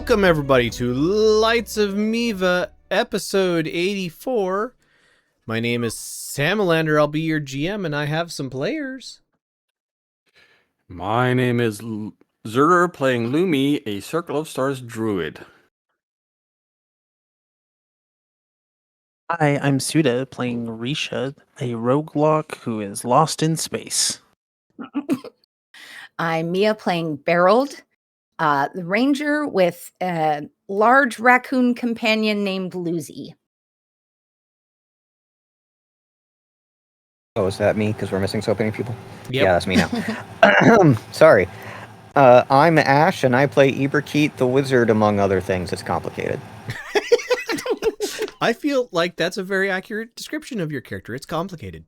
Welcome everybody to Lights of Miiva, episode 84. My name is Samalander, I'll be your GM, and I have some players. My name is Zerger, playing Lumi, a Circle of Stars druid. Hi, I'm Suda, playing Riisha, a roguelok who is lost in space. I'm Mia, playing Beraald, the ranger with a large raccoon companion named Lucy. Oh, is that me? Because we're missing so many people? Yep. Yeah, that's me now. Sorry. I'm Ash, and I play Eberkeet the Wizard, among other things. It's complicated. I feel like that's a very accurate description of your character. It's complicated.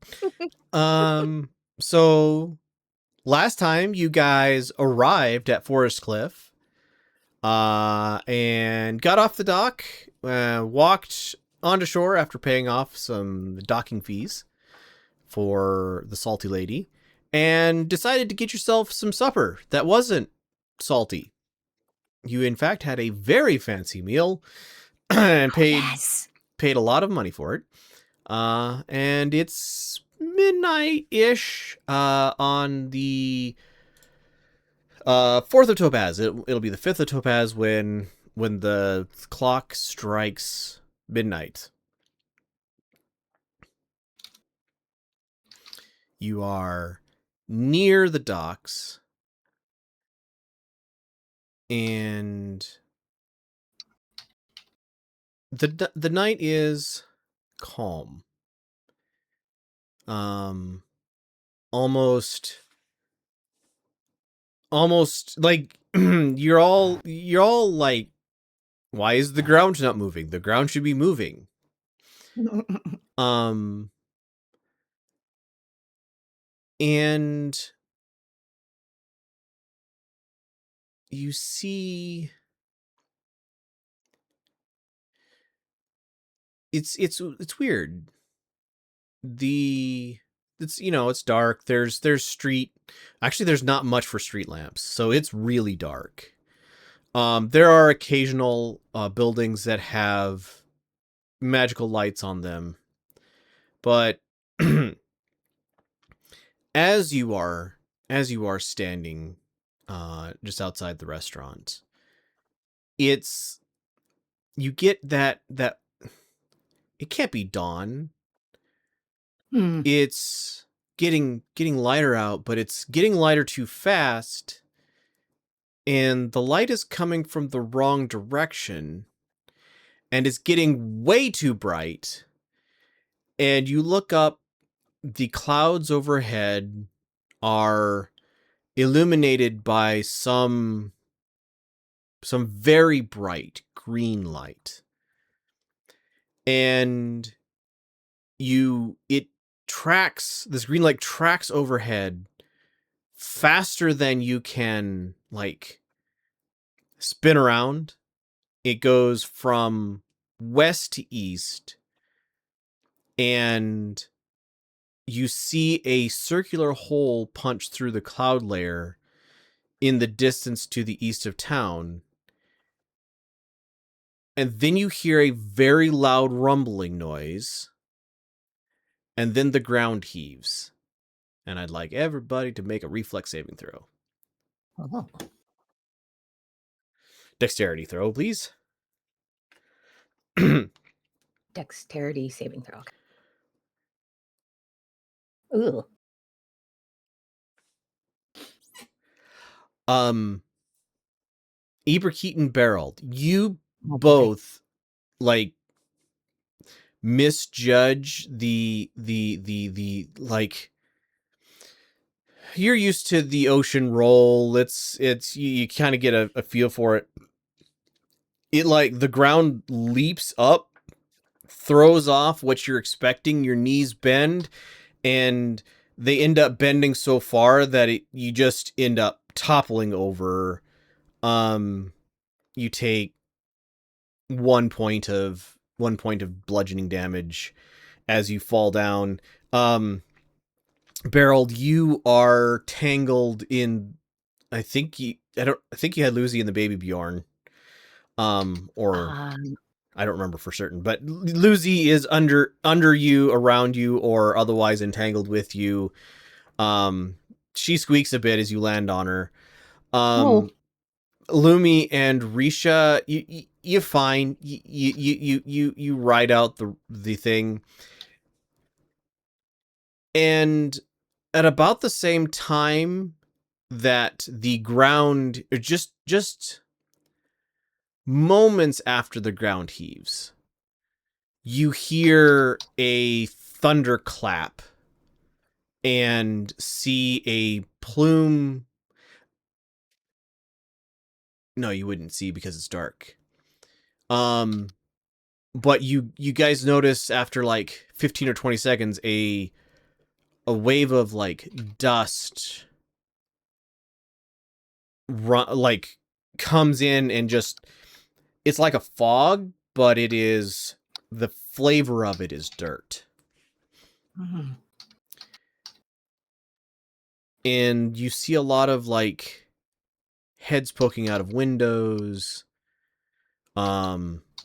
So last time you guys arrived at Forest Cliff, and got off the dock, walked onto shore after paying off some docking fees for the salty lady, and decided to get yourself some supper that wasn't salty. You in fact had a very fancy meal and paid a lot of money for it. And it's midnight-ish on the 4th of Topaz. It'll be the 5th of Topaz when the clock strikes midnight. You are near the docks, and the night is calm. Almost like you're all like, why is the ground not moving? The ground should be moving. And you see it's weird. It's dark. There's not much for street lamps, so it's really dark. There are occasional buildings that have magical lights on them, but as you are standing just outside the restaurant, you get that it can't be dawn. It's getting lighter out, but it's getting lighter too fast, and the light is coming from the wrong direction, and it's getting way too bright. And you look up, the clouds overhead are illuminated by some very bright green light. And this green light tracks overhead faster than you can spin around. It goes from west to east, and you see a circular hole punched through the cloud layer in the distance to the east of town. And then you hear a very loud rumbling noise, and then the ground heaves. And I'd like everybody to make a reflex saving throw. Oh. Dexterity throw, please. Dexterity saving throw. Ooh. Eberkeet and Beraald, you both misjudge the you're used to the ocean roll. It's you kind of get a feel for it. It the ground leaps up, throws off what you're expecting. Your knees bend, and they end up bending so far that you just end up toppling over. You take 1 point of bludgeoning damage as you fall down. Beraald, you are tangled in. I think you had Lucy and the baby Bjorn. Or Um, I don't remember for certain, but Lucy is under you, around you, or otherwise entangled with you. She squeaks a bit as you land on her. Oh. Lumi and Riisha, you fine. You ride out the thing, and at about the same time that the ground, just moments after the ground heaves, you hear a thunderclap and see a plume. No, you wouldn't see because it's dark. But you guys notice after like 15 or 20 seconds a wave of like dust like comes in and just, it's like a fog, but it is, the flavor of it is dirt. Mhm. And you see a lot of like heads poking out of windows.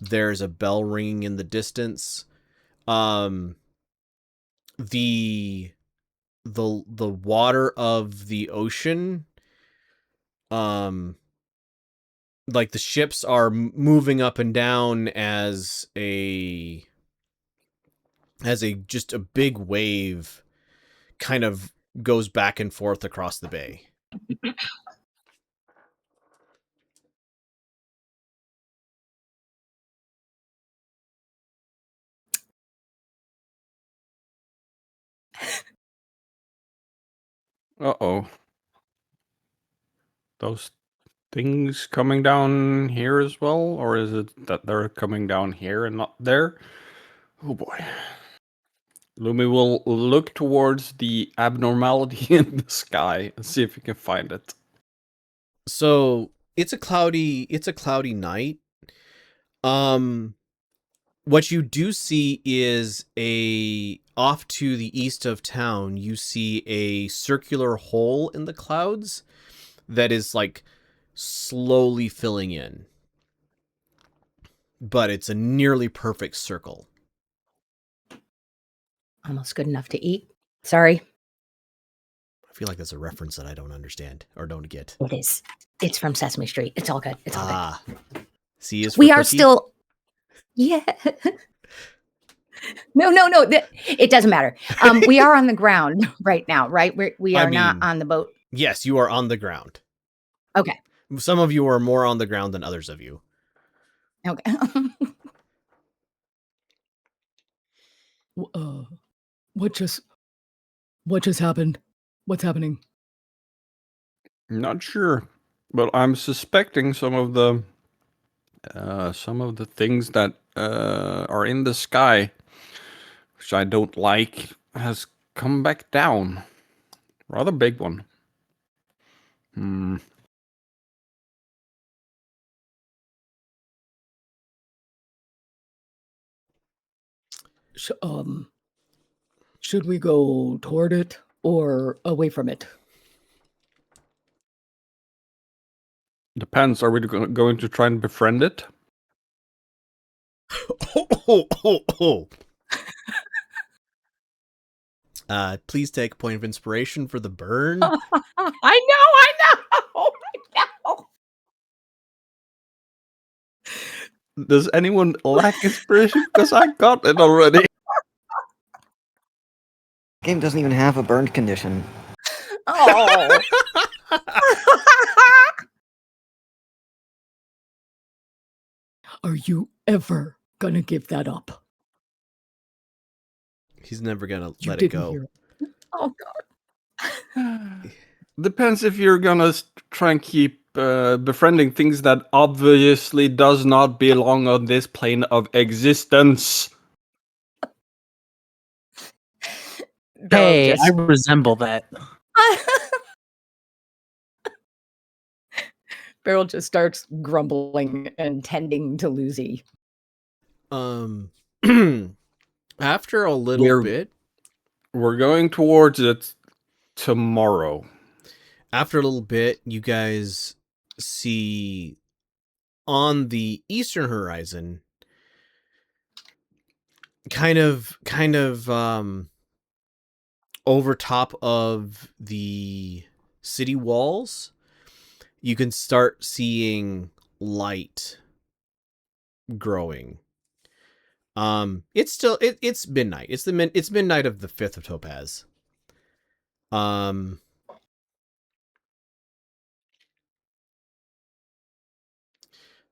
There's a bell ringing in the distance. The water of the ocean, like the ships are moving up and down as just a big wave kind of goes back and forth across the bay. Uh-oh. Those things coming down here as well? Or is it that they're coming down here and not there? Oh boy. Lumi will look towards the abnormality in the sky and see if he can find it. So it's a cloudy night. What you do see is off to the east of town, you see a circular hole in the clouds that is like slowly filling in. But it's a nearly perfect circle. Almost good enough to eat. Sorry. I feel like that's a reference that I don't understand or don't get. It is. It's from Sesame Street. It's all good. It's all good. C is for We are cookie? still. Yeah. No. It doesn't matter. We are on the ground right now, right? We are not on the boat. Yes, you are on the ground. Okay. Some of you are more on the ground than others of you. Okay. What just happened? What's happening? Not sure, but I'm suspecting some of the things that are in the sky, which I don't like, has come back down. Rather big one. Should we go toward it or away from it? Depends. Are we going to try and befriend it? Please take a point of inspiration for the burn. I know. Does anyone lack inspiration? Because I got it already. Game doesn't even have a burned condition. Oh. Are you ever gonna give that up? He's never gonna You let it didn't go. hear. Oh God. Depends if you're gonna try and keep befriending things that obviously does not belong on this plane of existence. Hey, I Just- resemble that. Beraald just starts grumbling and tending to Lucy. After a little bit, We're going towards it tomorrow. After a little bit, you guys see on the eastern horizon, kind of over top of the city walls, you can start seeing light growing. It's still it's midnight. It's midnight of the 5th of Topaz.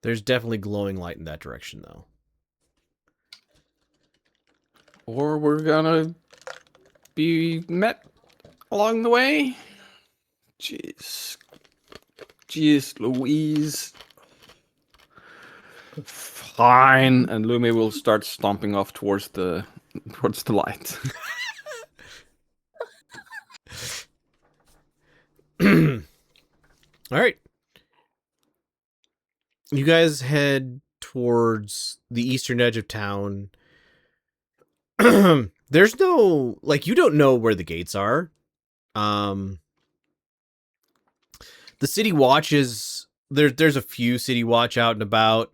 There's definitely glowing light in that direction, though. Or we're gonna be met along the way. Jeez. Jeez Louise. Fine. And Lumi will start stomping off towards the light. All right. You guys head towards the eastern edge of town. There's no, like, you don't know where the gates are. The city watch is, there's a few city watch out and about.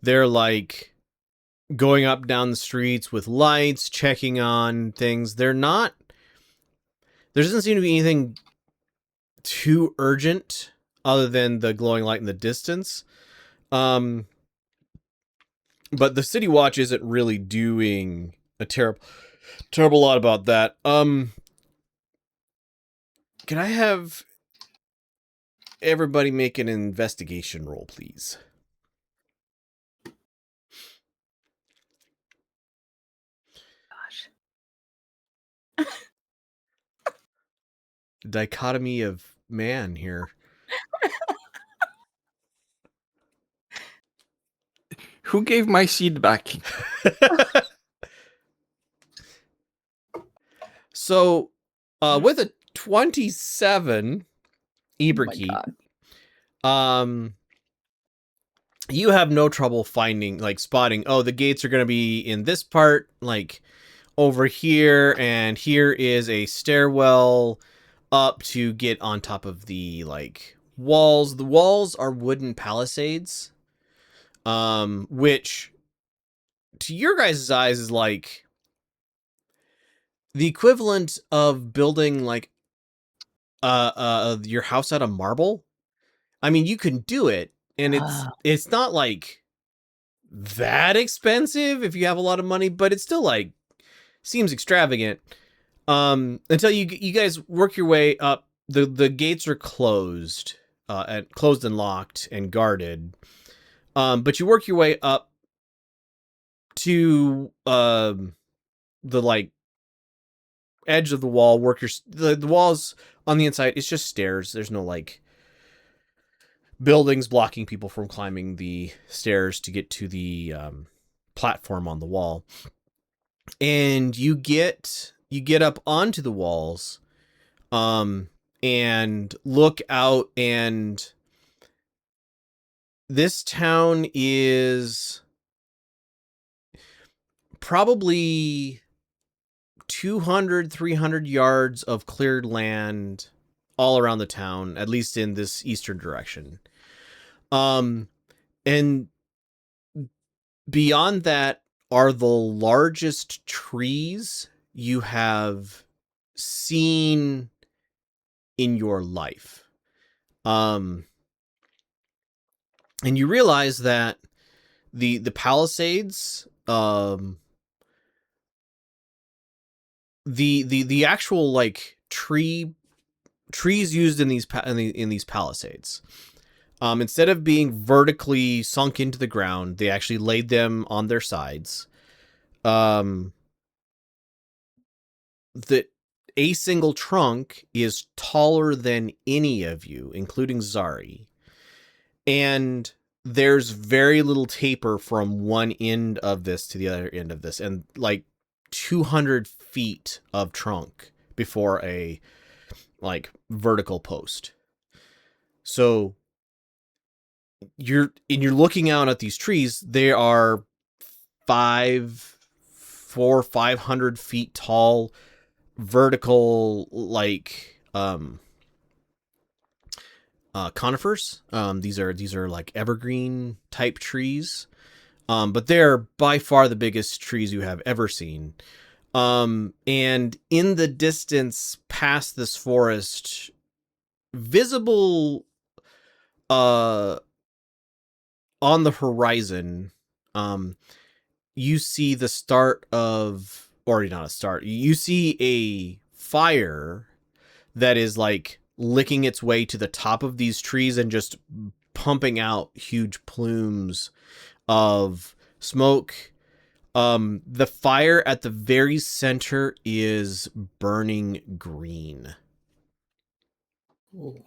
They're like going up down the streets with lights, checking on things. There doesn't seem to be anything too urgent other than the glowing light in the distance. But the city watch isn't really doing a terrible lot about that. Can I have everybody make an investigation roll, please? Gosh. Dichotomy of man here. Who gave my seed back? So, with a 27, Eberkeet, you have no trouble finding, like, spotting, oh, the gates are going to be in this part, like, over here, and here is a stairwell up to get on top of the, like, walls. The walls are wooden palisades, which, to your guys' eyes, is, like, the equivalent of building, like, your house out of marble. I mean, you can do it, and it's not like that expensive if you have a lot of money, but it's still like seems extravagant. Until you guys work your way up. The gates are closed, closed and locked and guarded. But you work your way up to the like edge of the wall. The walls on the inside. It's just stairs. There's no like buildings blocking people from climbing the stairs to get to the platform on the wall. And you get up onto the walls and look out, and this town is probably 200-300 yards of cleared land all around the town, at least in this eastern direction. And beyond that are the largest trees you have seen in your life. And you realize that the Palisades, the actual like trees used in these Palisades, instead of being vertically sunk into the ground, they actually laid them on their sides. A single trunk is taller than any of you, including Zari. And there's very little taper from one end of this to the other end of this, and like 200 feet of trunk before a like vertical post. So you're looking out at these trees. They are 500 feet tall, vertical, like conifers. These are like evergreen type trees. But they're by far the biggest trees you have ever seen. And in the distance past this forest, visible on the horizon, you see the start of, or not a start, you see a fire that is like licking its way to the top of these trees and just pumping out huge plumes of smoke. The fire at the very center is burning green. Ooh.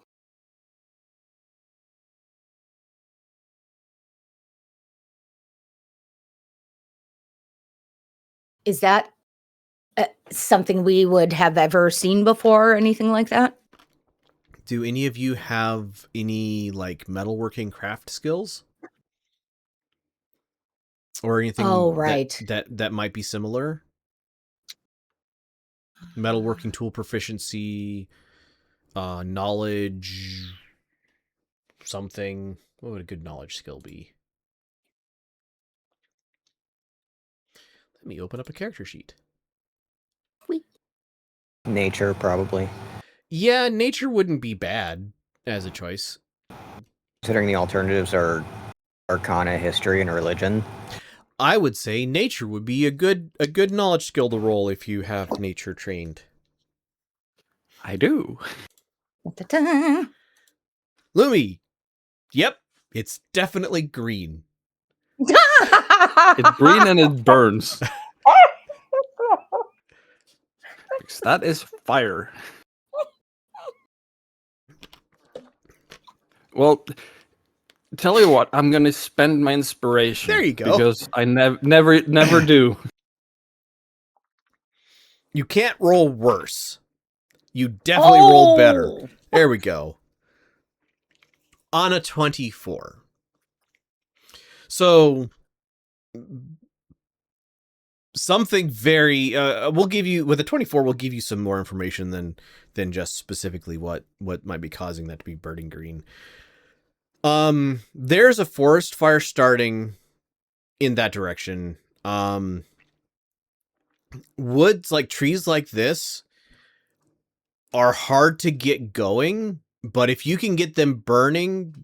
Is that something we would have ever seen before or anything like that? Do any of you have any like metalworking craft skills? Or anything right. that might be similar? Metalworking tool proficiency, knowledge, something. What would a good knowledge skill be? Let me open up a character sheet. Nature, probably. Yeah, nature wouldn't be bad as a choice. Considering the alternatives are Arcana, History, and Religion. I would say nature would be a good knowledge skill to roll if you have nature trained. I do. Ta-ta. Lumi, yep, it's definitely green. It's green and it burns. Because that is fire. Well, tell you what, I'm gonna spend my inspiration. There you go. Because I never do. You can't roll worse. You definitely roll better. There we go. On a 24. So something very we'll give you with a 24 we'll give you some more information than just specifically what might be causing that to be burning green. There's a forest fire starting in that direction. Woods, like trees like this, are hard to get going, but if you can get them burning,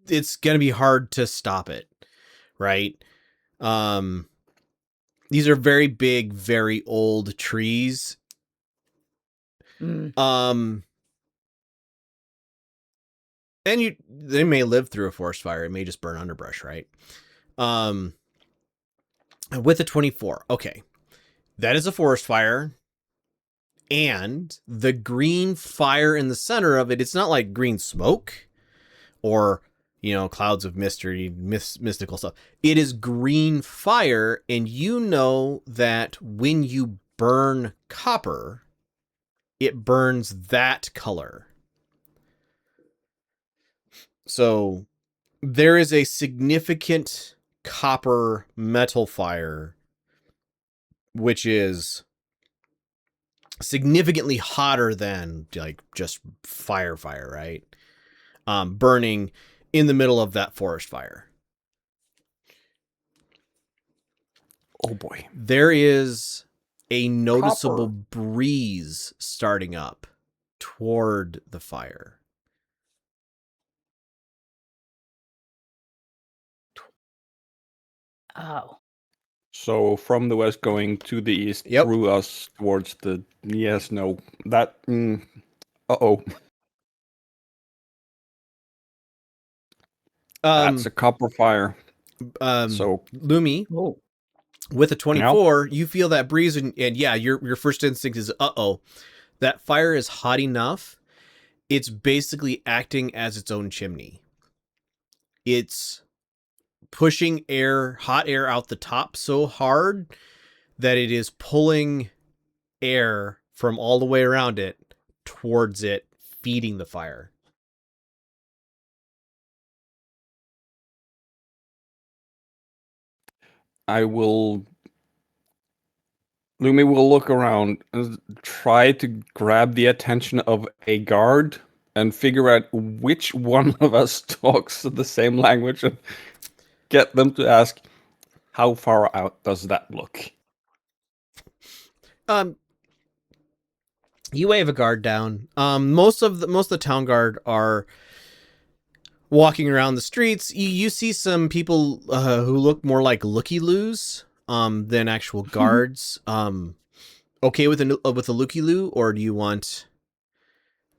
it's gonna be hard to stop it, right? These are very big, very old trees. Mm. And they may live through a forest fire. It may just burn underbrush, right? With a 24, okay, that is a forest fire, and the green fire in the center of it. It's not like green smoke, or clouds of mystery, mystical stuff. It is green fire, and you know that when you burn copper, it burns that color. So there is a significant copper metal fire, which is significantly hotter than like just fire, right? Burning in the middle of that forest fire. Oh boy. There is a noticeable breeze starting up toward the fire. Oh. So from the west going to the east, Yep. through us towards the that. Uh-oh. That's a copper fire. So Lumi, Oh. with a 24, you feel that breeze, and yeah, your first instinct is, uh-oh, that fire is hot enough. It's basically acting as its own chimney. It's pushing hot air out the top so hard that it is pulling air from all the way around it towards it, feeding the fire. Lumi will look around and try to grab the attention of a guard and figure out which one of us talks the same language and get them to ask, how far out does that look? You wave a guard down. Most of the town guard are walking around the streets. You see some people who look more like looky-loos than actual guards. Okay with a looky-loo, or do you want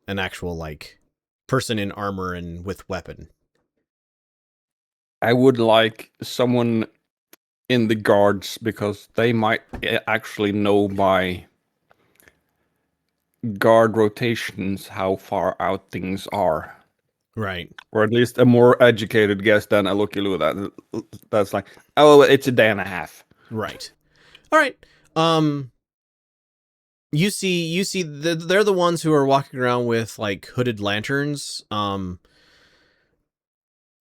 an actual like person in armor and with weapon? I would like someone in the guards because they might actually know by guard rotations how far out things are. Right. Or at least a more educated guess than a looky-loo that's like, oh, it's a day and a half. Right. All right. You see they're the ones who are walking around with like hooded lanterns and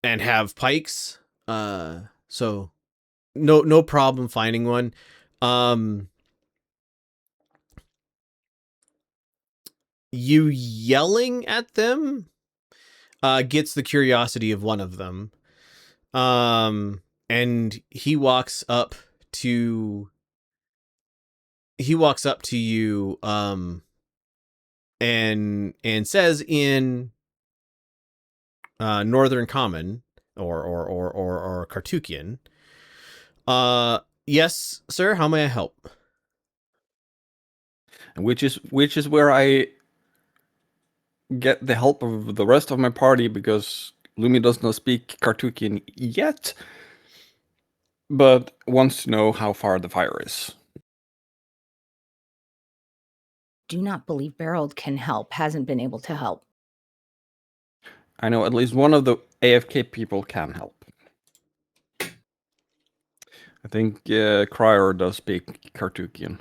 have pikes. So no problem finding one. You yelling at them gets the curiosity of one of them. And he walks up to you and says in Northern Common or Kartukian, yes, sir, how may I help? Which is where I get the help of the rest of my party, because Lumi does not speak Kartukian yet, but wants to know how far the fire is. Do not believe Beraald can help, hasn't been able to help. I know at least one of the AFK people can help. I think Criior does speak Kartukian.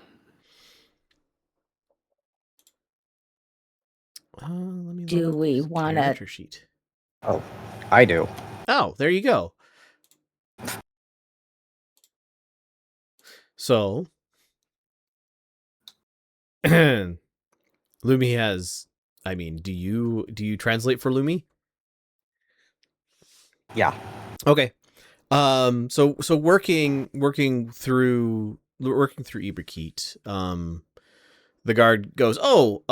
Let me Do load up we this wanna- character sheet? Oh, I do. Oh, there you go. So, Lumi has. I mean, do you translate for Lumi? Yeah. Okay. So working through Iberkeet, the guard goes, "Oh,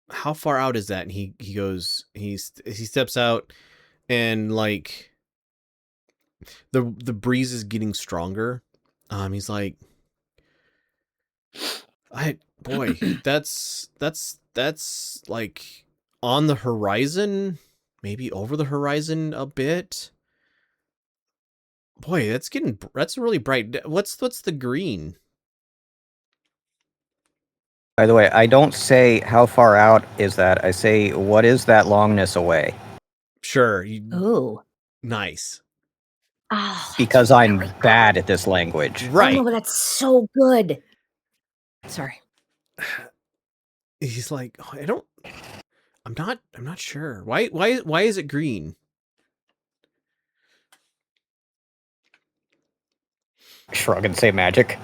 how far out is that?" And he goes, he steps out, and like the breeze is getting stronger. He's like, that's like on the horizon, maybe over the horizon a bit. Boy, that's really bright. What's the green? By the way, I don't say how far out is that. I say, what is that longness away? Sure. Ooh. Nice. Oh, that's Because I'm very bad good. at this language. Right. Oh, no, but that's so good. Sorry. He's like, oh, I'm not sure. Why is it green? Shrug and say magic.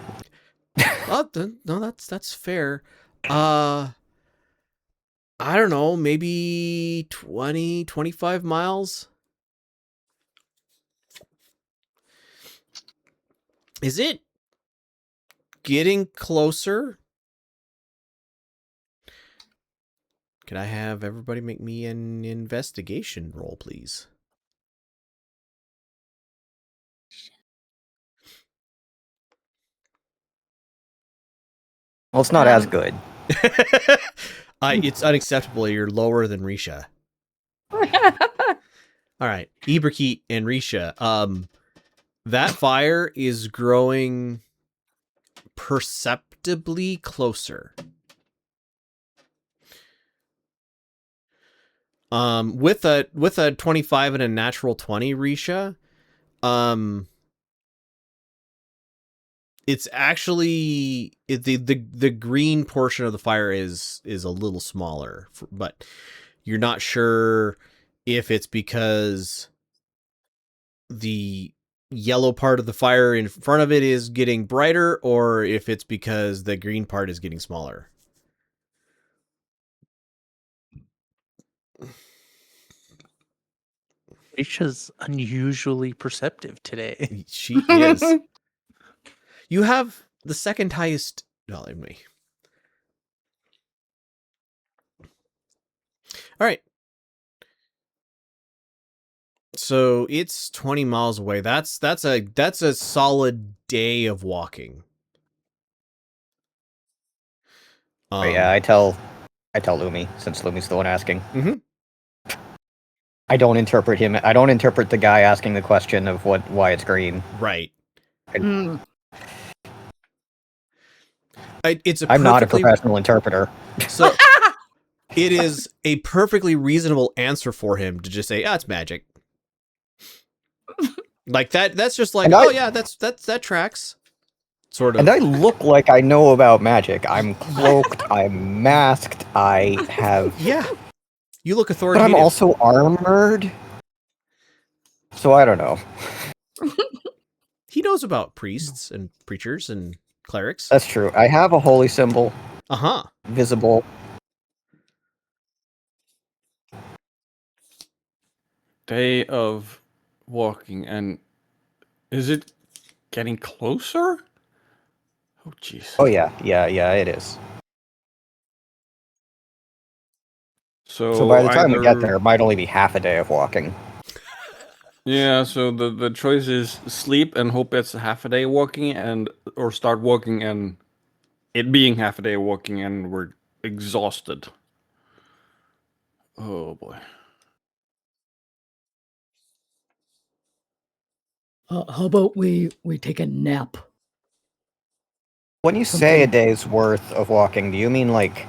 Oh, no, that's fair. I don't know, maybe 20, 25 miles. Is it getting closer? Could I have everybody make me an investigation roll, please? Well, it's not as good. It's unacceptable. You're lower than Riisha. All right, Iberkeet and Riisha. That fire is growing perceptibly closer. With a 25 and a natural 20, Riisha, it's actually the green portion of the fire is a little smaller, but you're not sure if it's because the yellow part of the fire in front of it is getting brighter, or if it's because the green part is getting smaller. Risha's unusually perceptive today. She is. You have the second highest. No, me. All right. So it's 20 miles away. That's a solid day of walking. But yeah, I tell Lumi, since Lumi's the one asking. Mhm. I don't interpret him. I don't interpret the guy asking the question of why it's green. Right. Mm. I'm not a professional interpreter. So it is a perfectly reasonable answer for him to just say, "Ah, it's magic." Like that. That's just like, oh yeah, that tracks. Sort of. And I look like I know about magic. I'm cloaked. I'm masked. I have. Yeah. You look But authoritative. I'm also armored. So I don't know. He knows about priests and preachers and clerics. That's true. I have a holy symbol. Uh-huh. Visible. Day of walking, and is it getting closer? Oh, jeez. Oh yeah, it is. So by the time we get there, it might only be half a day of walking. Yeah, so the choice is sleep and hope it's half a day walking, or start walking and it being half a day walking and we're exhausted. Oh boy. How about we take a nap? When you say a day's worth of walking, do you mean like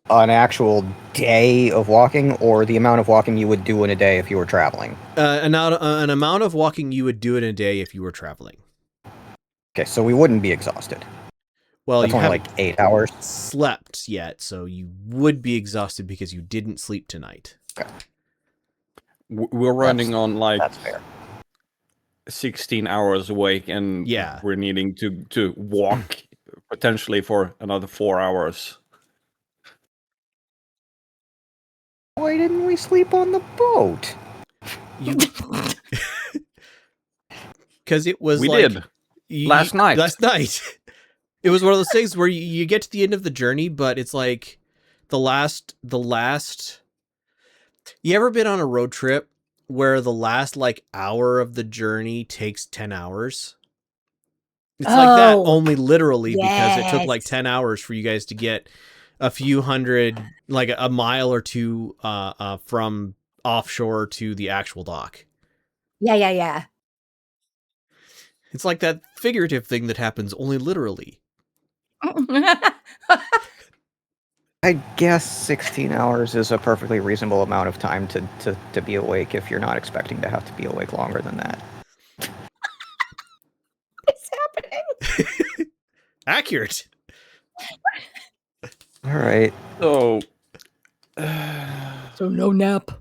an actual day of walking, or the amount of walking you would do in a day if you were traveling? An amount of walking you would do in a day if you were traveling. Okay, so we wouldn't be exhausted. Well, That's you only haven't like 8 hours. slept yet, so you would be exhausted because you didn't sleep tonight. Okay. We're running on like That's fair. 16 hours awake, and Yeah. we're needing to walk potentially for another 4 hours. Why didn't we sleep on the boat? You because it was We like did last night. Last night. It was one of those things where you get to the end of the journey, but it's like the last. You ever been on a road trip where the last like hour of the journey takes 10 hours? It's like that, only literally, because it took like Yes. 10 hours for you guys to get a few hundred, like a mile or two from offshore to the actual dock. Yeah. It's like that figurative thing that happens only literally. I guess 16 hours is a perfectly reasonable amount of time to be awake if you're not expecting to have to be awake longer than that. What's happening? Accurate. All right. So, So no nap.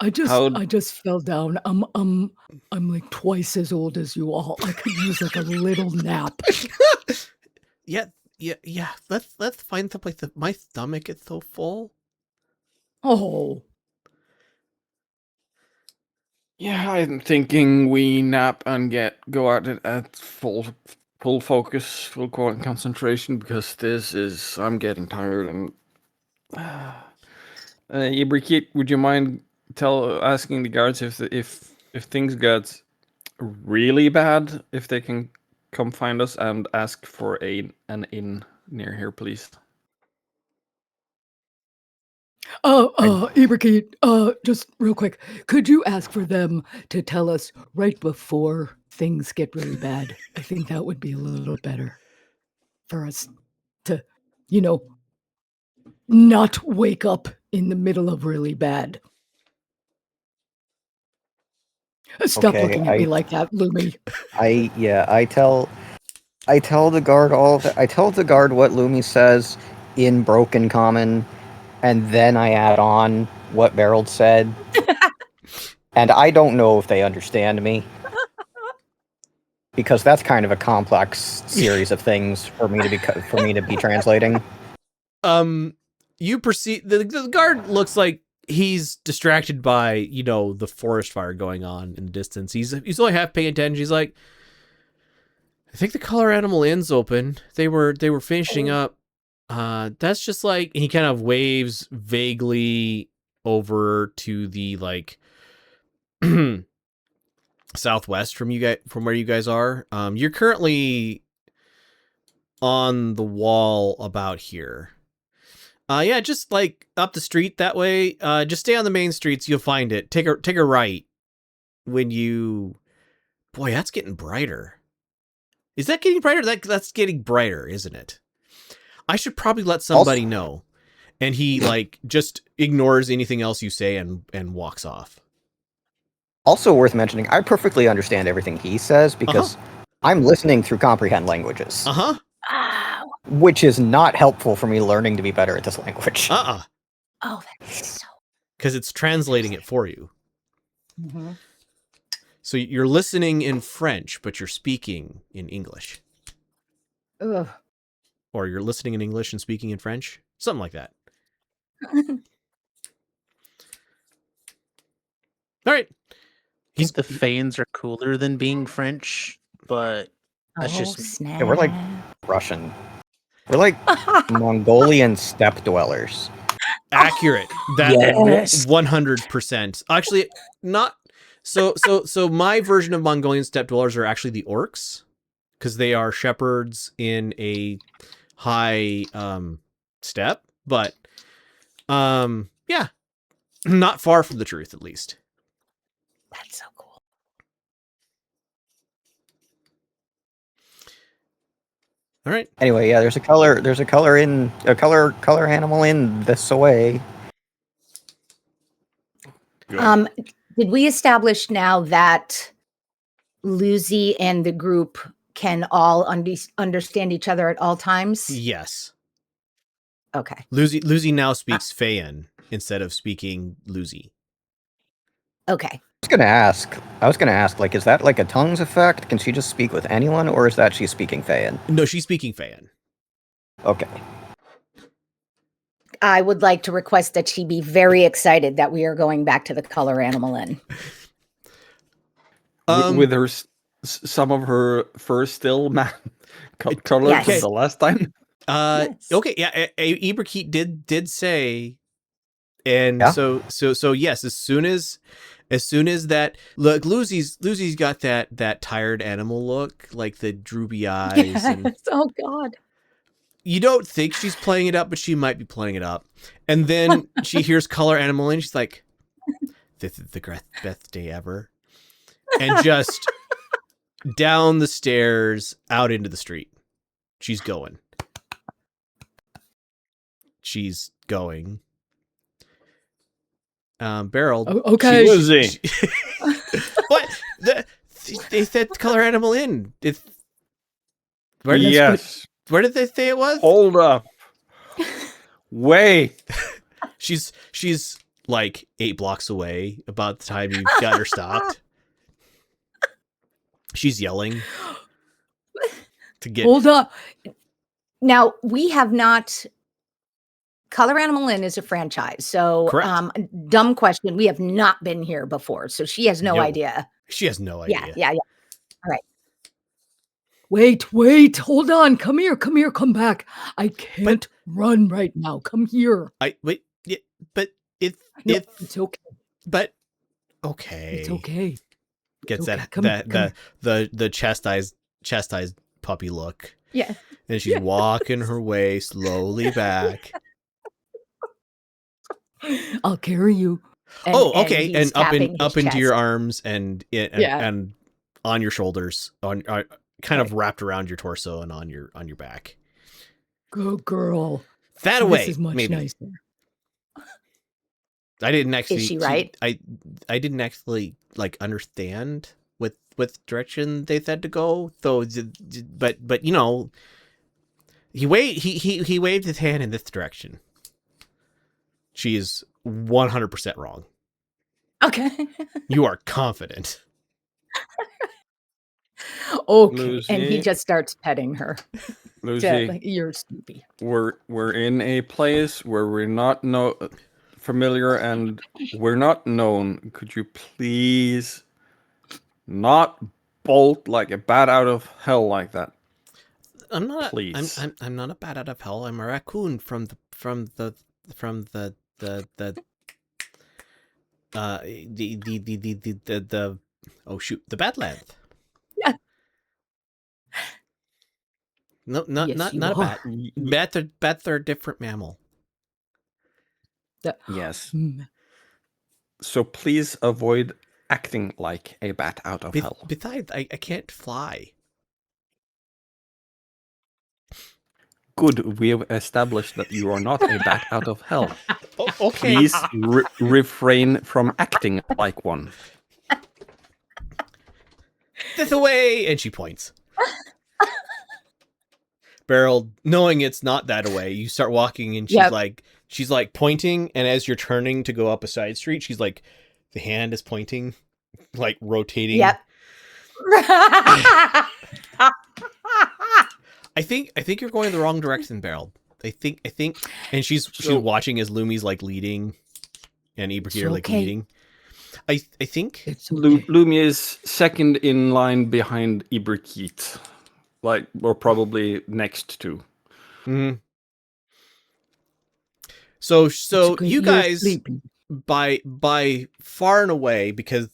I just fell down. I'm like twice as old as you all. I could use like a little nap. Yeah. Let's find someplace that my stomach is so full. Oh, yeah, I'm thinking we nap and go at it at full focus, full concentration, because I'm getting tired. And Ibrikit, would you mind asking the guards if things get really bad, if they can come find us and ask for an inn near here, please? Ibrikit, just real quick, could you ask for them to tell us right before things get really bad? I think that would be a little better for us to, not wake up in the middle of really bad. Stop Okay, looking at me like that, Lumi. I tell the guard I tell the guard what Lumi says in broken common, and then I add on what Beraald said. And I don't know if they understand me, because that's kind of a complex series of things for me to be translating. You perceive the guard looks like he's distracted by, you know, the forest fire going on in the distance. He's only half paying attention. He's like, I think the Color Animal Inn's open. They were finishing up. That's just like, and he kind of waves vaguely over to the like southwest from where you guys are. You're currently on the wall about here. Yeah, just like up the street that way. Just stay on the main streets. You'll find it. Take a right when you. Boy, that's getting brighter. Is that getting brighter? That's getting brighter, isn't it? I should probably let somebody know. And he like just ignores anything else you say and walks off. Also worth mentioning, I perfectly understand everything he says because I'm listening through comprehend languages. Oh, Which is not helpful for me learning to be better at this language. oh, that's so. Because it's translating it for you. Mm-hmm. So you're listening in French, but you're speaking in English. Ugh. Or you're listening in English and speaking in French. Something like that. All right. I think the Fanes are cooler than being French, but that's just snap. Yeah, we're like Russian. We're like Mongolian steppe dwellers. Accurate. That Yes. 100%. Actually, not so my version of Mongolian steppe dwellers are actually the orcs, because they are shepherds in a high steppe, but yeah, not far from the truth, at least. That's so cool. All right. Anyway, yeah, there's a color animal in this way. Good. Did we establish now that Lucy and the group can all understand each other at all times? Yes. Okay. Lucy now speaks Feyan instead of speaking Lucy. Okay. I was gonna ask, like, is that like a tongues effect? Can she just speak with anyone, or is that she's speaking Feyan? No, she's speaking Feyan. Okay. I would like to request that she be very excited that we are going back to the Color Animal Inn. With her some of her fur still colored Yes. from the last time. Yes. Okay, yeah, Iberkeet did say, and Yeah. so yes, as soon as that look, Lucy's got that tired animal look, like the droopy eyes. And Yes. Oh God. you don't think she's playing it up, but she might be playing it up. And then she hears Color Animal and she's like, "This is the best day ever," and just down the stairs out into the street. She's going. Beraald. Okay. Lucy. What? They said Color Animal Inn. Where did Yes. where did they say it was? Hold up. Wait. She's like 8 blocks away about the time you got her stopped. She's yelling to get. Hold on. Now we have not. Color Animal Inn is a franchise, so Correct. dumb question. We have not been here before, so she has no No. idea. She has no idea. Yeah. Wait, hold on. Come here, come back. I can't run right now. Come here. Wait. Yeah, but it's No, it's okay. But okay. It's okay. Gets okay. that Come- the chastised puppy look, Yeah. and she's walking her way slowly back. I'll carry you. Okay, he's and up tapping his into your chest. arms and and on your shoulders, kind of wrapped around your torso and on your back. Go, girl. That This way, is much maybe. nicer. I didn't actually. Is she right? I didn't actually like understand what direction they said to go, though. But you know, he waved his hand in this direction. She is 100% wrong. Okay. You are confident. Okay. And he Lucy. just starts petting her. Lucy, Gently. You're Snoopy. we're in a place where we're not familiar and we're not known, could you please not bolt like a bat out of hell like that? I'm not. Please. I'm not a bat out of hell. I'm a raccoon from the oh shoot, the Badlands. Yeah. No, not Yes, you not a bat. are. Bats are a different mammal. Yes. Mm. So please avoid acting like a bat out of hell. Besides, I can't fly. Good, we have established that you are not a bat out of hell. Oh, okay. Please refrain from acting like one. This away, and she points. Beraald, knowing it's not that away, you start walking, and she's like pointing, and as you're turning to go up a side street, she's like, the hand is pointing, like rotating. Yep. I think you're going the wrong direction, Beraald. I think, and she's watching as Lumi's like leading, and Ibrahim are like okay. leading. I think It's okay. Lumi is second in line behind Ibrahim, like, or probably next to. Mhm. So It's okay, you you're guys sleeping. by far and away, because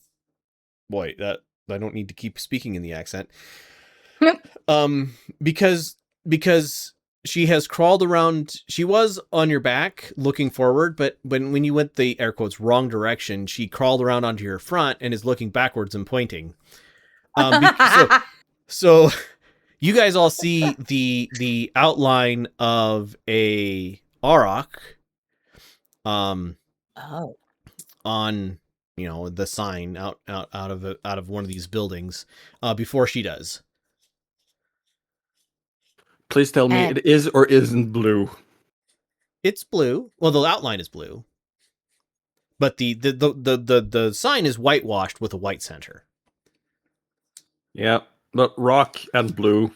boy, that I don't need to keep speaking in the accent. Because she has crawled around. She was on your back looking forward, but when you went the air quotes wrong direction, she crawled around onto your front and is looking backwards and pointing. So you guys all see the outline of a auroch Oh. on, you know, the sign out of one of these buildings before she does. Please tell me And- it is or isn't blue. It's blue. Well, the outline is blue, but the sign is whitewashed with a white center. Yeah, but rock and blue.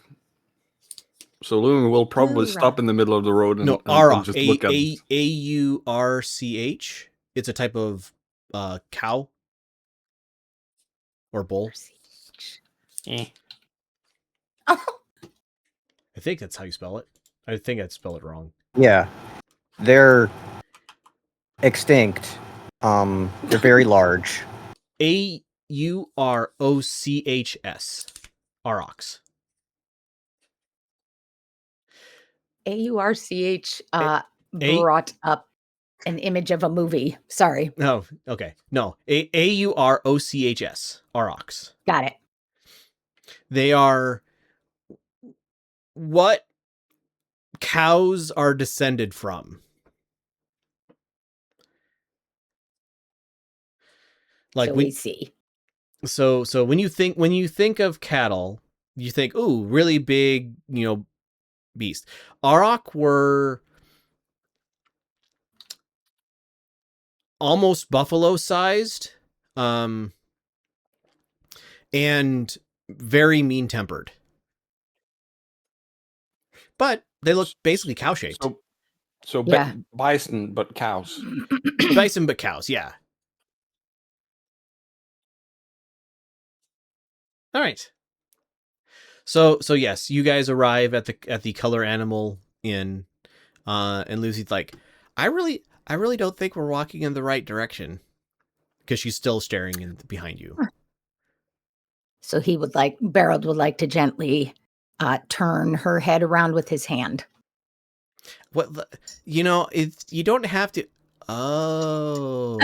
So Lumi will probably Blue stop rock. in the middle of the road and, No, and auroch. just look at Aurch. It's a type of cow or bull. Eh. I think that's how you spell it. I think I'd spell it wrong. Yeah. They're extinct. They're very large. Aurchs. Aurochs. AURCH brought up an image of a movie. Sorry. Oh, okay. No, Aurochs. Aurochs. Got it. They are what cows are descended from. Like So we we see. so when you think of cattle, you think, ooh, really big, you know, beast. Auroch were almost buffalo sized, and very mean tempered. But they look basically cow shaped. So Yeah. bison, but cows. Bison, but cows, yeah. All right. So yes, you guys arrive at the Color Animal Inn, and Lucy's like, I really don't think we're walking in the right direction, because she's still staring behind you. So Beraald would like to gently turn her head around with his hand. What, you know, you don't have to. Oh.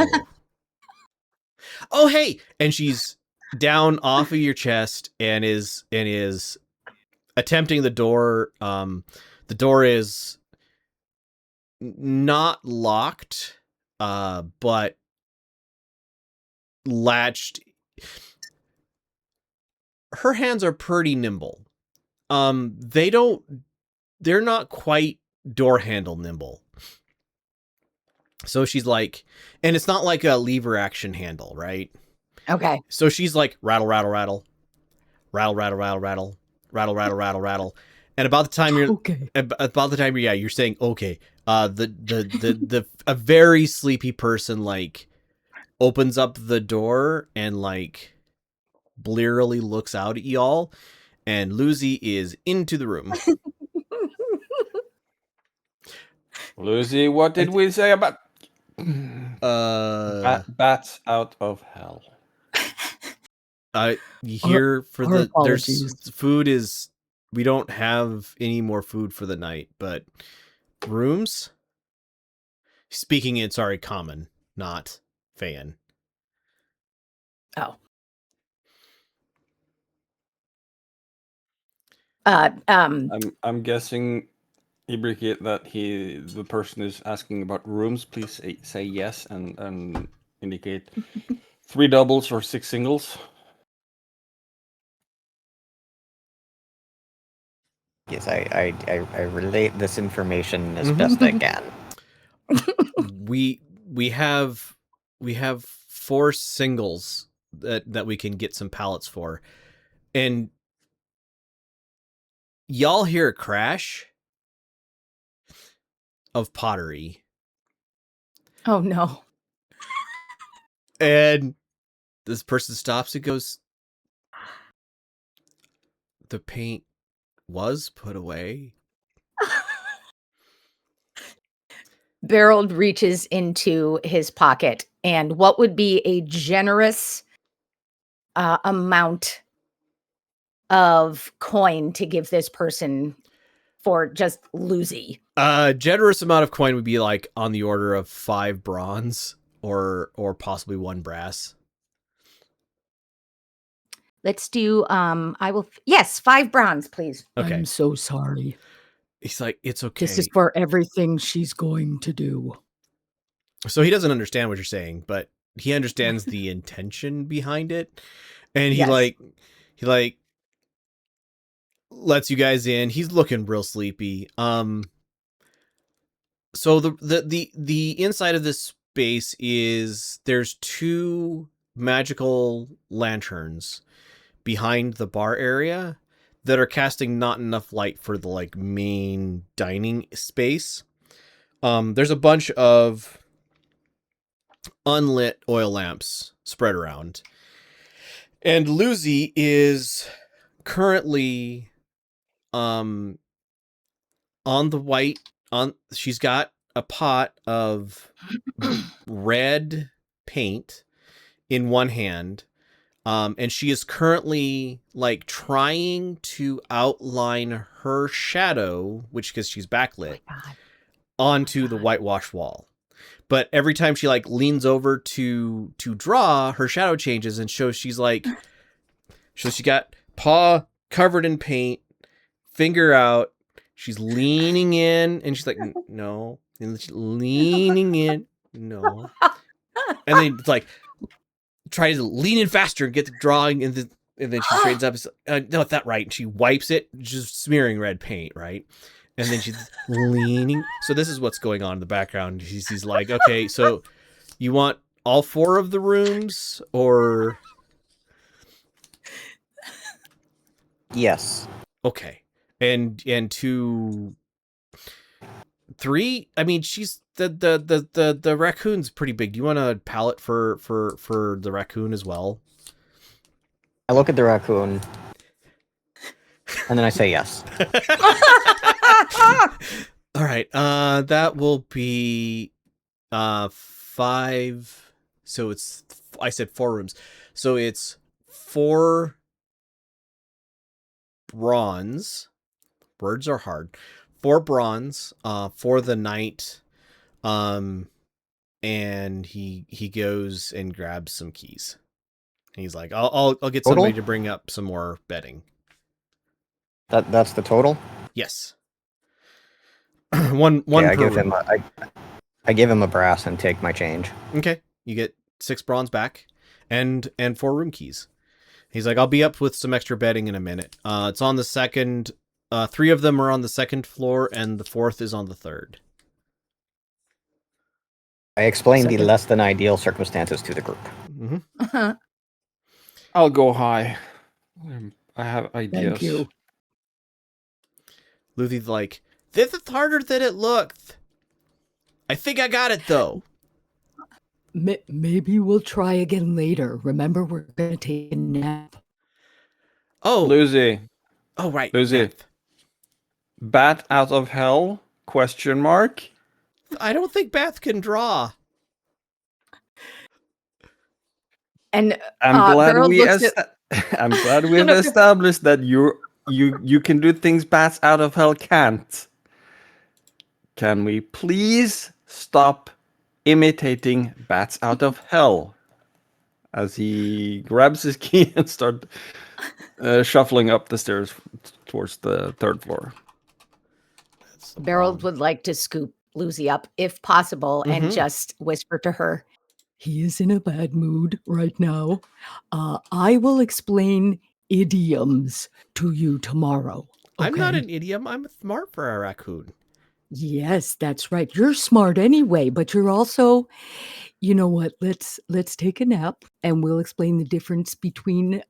Oh, hey, and she's down off of your chest and is attempting the door. The door is not locked, but latched. Her hands are pretty nimble. They're not quite door handle nimble. So she's like, and it's not like a lever action handle, right? Okay. So she's like, rattle, rattle, rattle, rattle, rattle, rattle, rattle, rattle, rattle, rattle, rattle. And about the time Okay. you're saying okay, a very sleepy person like opens up the door and like blearily looks out at y'all, and Lucy is into the room. Lucy, what did we say about bats out of hell? Here for our there's apologies. food is we don't have any more food for the night, but rooms. Speaking in common, not fan. Oh. I'm guessing, Ibriki, that the person is asking about rooms. Please say yes and indicate 3 doubles or 6 singles. Yes, I relate this information as best I can. We have 4 singles that we can get some pallets for, and y'all hear a crash of pottery, Oh no. and this person stops and goes, "The paint was put away." Beraald reaches into his pocket, and what would be a generous amount of coin to give this person for just Lucy? Generous amount of coin would be like on the order of 5 bronze or possibly 1 brass. Let's do yes, 5 bronze, please. Okay. I'm so sorry. He's like, "It's okay." This is for everything she's going to do. So he doesn't understand what you're saying, but he understands the intention behind it. And he Yes. like lets you guys in. He's looking real sleepy. So the inside of this space is there's 2 magical lanterns behind the bar area that are casting not enough light for the like main dining space. There's a bunch of unlit oil lamps spread around, and Lucy is currently on she's got a pot of red paint in one hand, and she is currently like trying to outline her shadow, which because she's backlit, onto the whitewashed wall. But every time she like leans over to draw, her shadow changes and shows she's like, so she got paw covered in paint, finger out. She's leaning in, and she's like, no, and she's leaning in, no, and then it's like tries to lean in faster and get the drawing, and then she straightens up. No, it's not right. And she wipes it, just smearing red paint, right? And then she's leaning. So this is what's going on in the background. He's like, okay, so you want all 4 of the rooms, or Yes. okay, and 2, 3. I mean, she's the raccoon's pretty big. Do you want a pallet for the raccoon as well? I look at the raccoon, and then I say yes. All right. That will be 5. So it's I said 4 rooms. So it's 4 bronze. Words are hard. 4 bronze for the night. And he goes and grabs some keys. He's like, I'll get Total? somebody to bring up some more bedding. That's the total. Yes. one Okay, per room. I give him a brass and take my change. Okay, you get 6 bronze back, and 4 room keys. He's like, I'll be up with some extra bedding in a minute. It's on the 2nd. 3 of them are on the 2nd floor, and the 4th is on the 3rd. I explain the less than ideal circumstances to the group. Mm-hmm. I'll go high. I have ideas. Thank you. Lucy's like, this is harder than it looks. I think I got it though. Maybe we'll try again later. Remember, we're going to take a nap. Oh, Lucy, oh right. Lucy. Math. Bat out of hell? Question mark. I don't think Beth can draw. And I'm glad Beraald we looks at- I'm glad we've established that you can do things bats out of hell can't. Can we please stop imitating bats out of hell? As he grabs his key and start shuffling up the stairs towards the 3rd floor. Beraald would like to scoop Lucy up if possible and just whisper to her, He is in a bad mood right now. I will explain idioms to you tomorrow. I'm not okay? an idiom. I'm smart for a raccoon. Yes, that's right. You're smart anyway, but you're also, you know what? Let's take a nap and we'll explain the difference between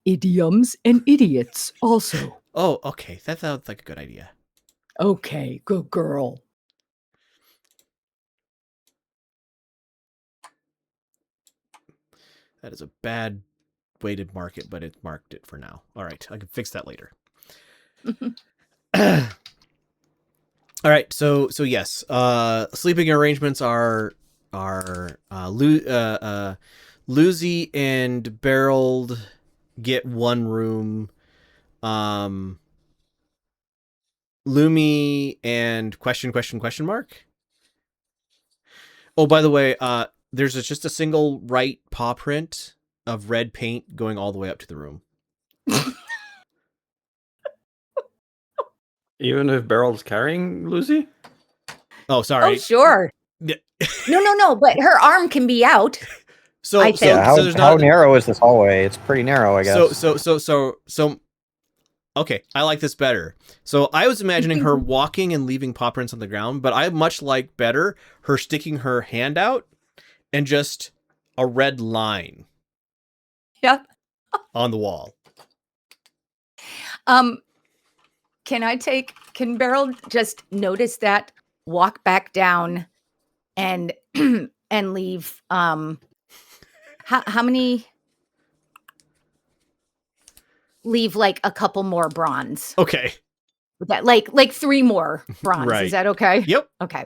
idioms and idiots also. Oh, okay. That sounds like a good idea. Okay, good girl. That is a bad way to mark it, but it marked it for now. All right, I can fix that later. All right, so yes, sleeping arrangements are Lucy and Beraald get one room. Lumi and question mark. Oh, by the way, there's just a single right paw print of red paint going all the way up to the room. Even if Beryl's carrying Lucy? Oh, sorry. "Oh, sure." Yeah. No, but her arm can be out. So I so, think- Yeah, so there's how not narrow is this hallway? It's pretty narrow, I guess. so okay, I like this better. So I was imagining her walking and leaving paw prints on the ground, but I much like better her sticking her hand out and just a red line Yep. on the wall. Can Beraald just notice that, walk back down and and leave how many, leave like a couple more bronze. Okay. That like 3 more bronze. Right. Is that okay? Yep. Okay.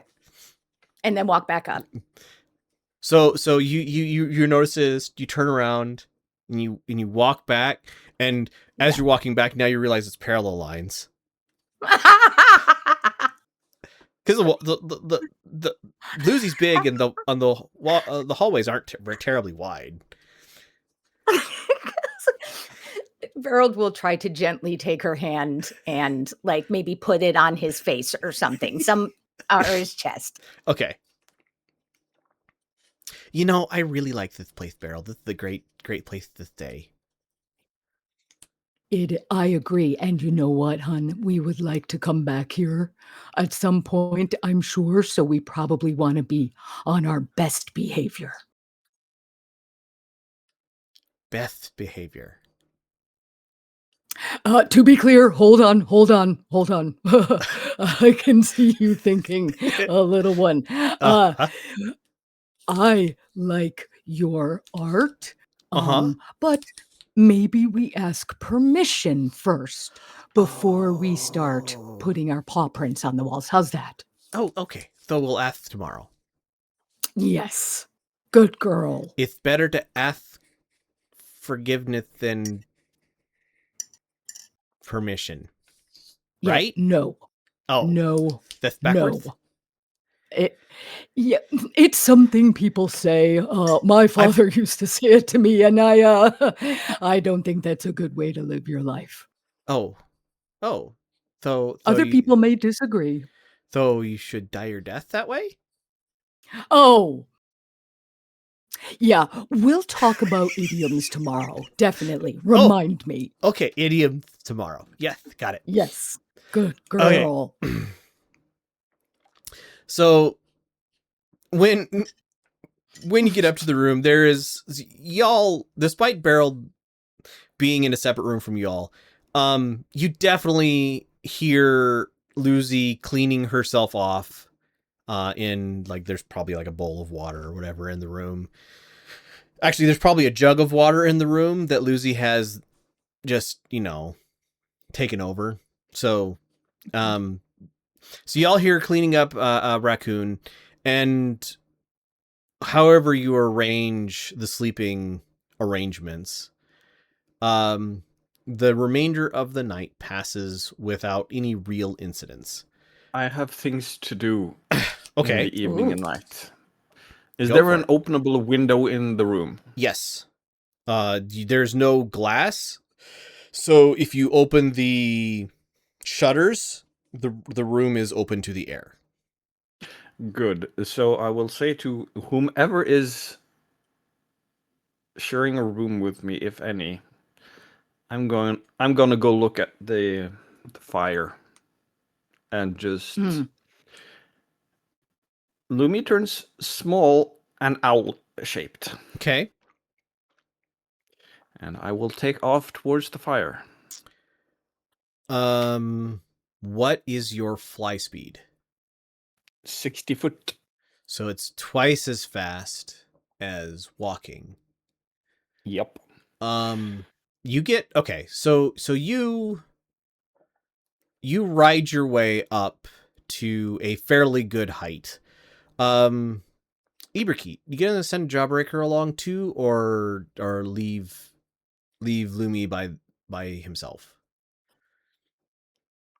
And then walk back up. So you notice this, you turn around and you walk back, and as you're walking back, now you realize it's parallel lines. Because the Lucy's big and the hallways aren't terribly wide. Beraald will try to gently take her hand and like maybe put it on his face or something, or his chest. Okay. You know, I really like this place, Beraald. This is a great place to stay. I agree. And you know what, hun? We would like to come back here at some point, I'm sure. So we probably want to be on our best behavior. Best behavior. To be clear, hold on. I can see you thinking, a little one. I like your art, but maybe we ask permission first before we start putting our paw prints on the walls. How's that? Oh, okay. So we'll ask tomorrow. Yes. Good girl. It's better to ask forgiveness than permission. Yeah, Right? no. Oh, No. that's backwards. No. It's something people say. My father used to say it to me, and I don't think that's a good way to live your life. Oh. So Other you, people may disagree. So you should die your death that way? Oh, yeah. We'll talk about idioms tomorrow. Definitely. Remind me. Okay, idiom tomorrow. Yes, got it. Yes. Good girl. Okay. So when you get up to the room, there is y'all, despite Beraald being in a separate room from y'all, you definitely hear Lucy cleaning herself off in like there's probably like a bowl of water or whatever in the room. Actually, there's probably a jug of water in the room that Lucy has just, taken over. So so y'all hear cleaning up a raccoon, and however you arrange the sleeping arrangements, the remainder of the night passes without any real incidents. I have things to do Okay. in the evening Ooh. and night. Is Go there for an it. openable window in the room? Yes. There's no glass. So if you open the shutters, the room is open to the air. Good. So I will say to whomever is sharing a room with me, if any, I'm gonna go look at the fire and just Lumi turns small and owl shaped, Okay. and I will take off towards the fire. What is your fly speed? 60 foot. So it's twice as fast as walking. Yep. You get so you ride your way up to a fairly good height. Eberkeet, you gonna send Jawbreaker along too, or leave Lumi by himself?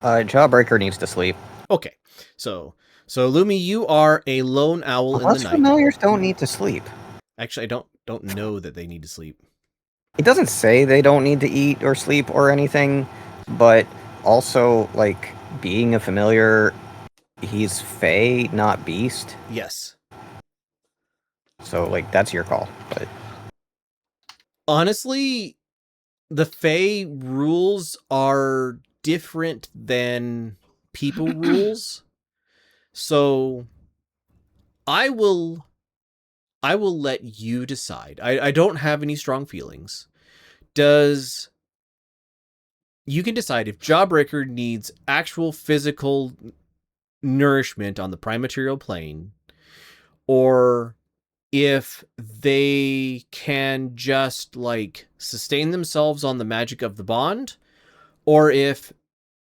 Jawbreaker needs to sleep. Okay, so Lumi, you are a lone owl in the Unless night. familiars don't need to sleep. Actually, I don't know that they need to sleep. It doesn't say they don't need to eat or sleep or anything, but also, like, being a familiar, he's Fae, not Beast. Yes. So, like, that's your call. But Honestly, the Fae rules are different than people rules. So I will let you decide. I don't have any strong feelings. You can decide if Jawbreaker needs actual physical nourishment on the prime material plane, or if they can just like sustain themselves on the magic of the bond, or if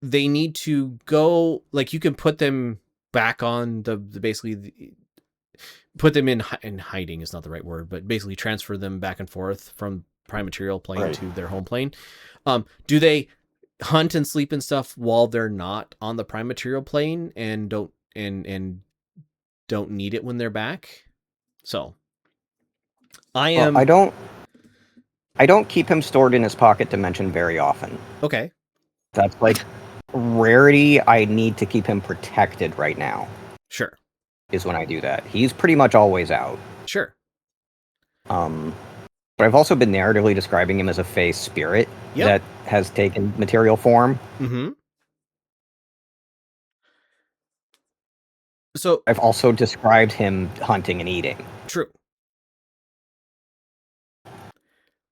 they need to go, like you can put them back on the basically put them in hiding is not the right word, but basically transfer them back and forth from prime material plane Right. to their home plane. Do they hunt and sleep and stuff while they're not on the prime material plane and don't need it when they're back? So I am I don't keep him stored in his pocket dimension very often. okay. That's like rarity. I need to keep him protected right now. Sure. Is when I do that. He's pretty much always out. Sure. But I've also been narratively describing him as a Fae spirit Yep. that has taken material form. Mm-hmm. So I've also described him hunting and eating true.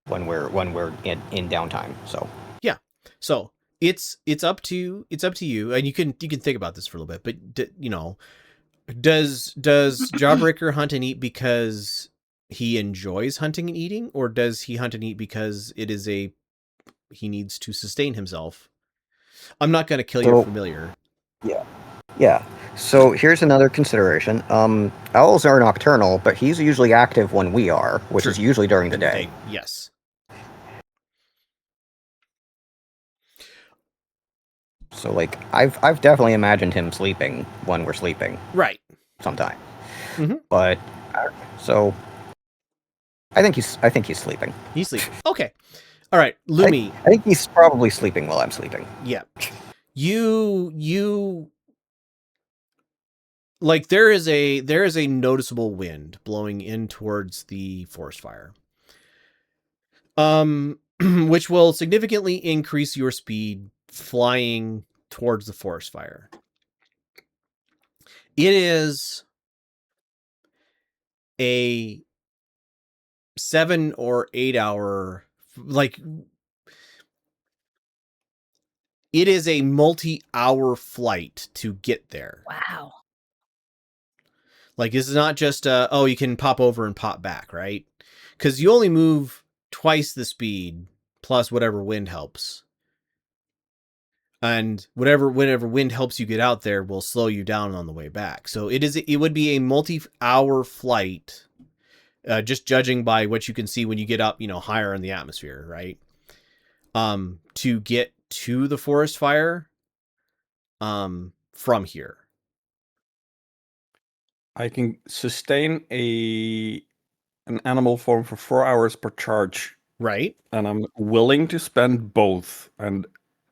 when we're in downtime. So Yeah. So it's up to you, and you can think about this for a little bit. But does Jawbreaker hunt and eat because he enjoys hunting and eating, or does he hunt and eat because he needs to sustain himself? I'm not going to kill your familiar. Yeah. So here's another consideration. Owls are nocturnal, but he's usually active when we are, which True. is usually during the day. Yes. So like I've definitely imagined him sleeping when we're sleeping. Right. Sometimes. Mhm. But so I think he's sleeping. He's sleeping. Okay. All right, Lumi. I think he's probably sleeping while I'm sleeping. Yeah. You like there is a noticeable wind blowing in towards the forest fire. Which will significantly increase your speed flying towards the forest fire. It is a 7 or 8 hour, like it is a multi-hour flight to get there. Wow. Like, this is not just, oh, you can pop over and pop back, right? Because you only move twice the speed plus whatever wind helps. And whatever wind helps you get out there will slow you down on the way back. So it would be a multi-hour flight, just judging by what you can see when you get up, higher in the atmosphere, right? To get to the forest fire, from here. I can sustain an animal form for 4 hours per charge, Right. and I'm willing to spend both and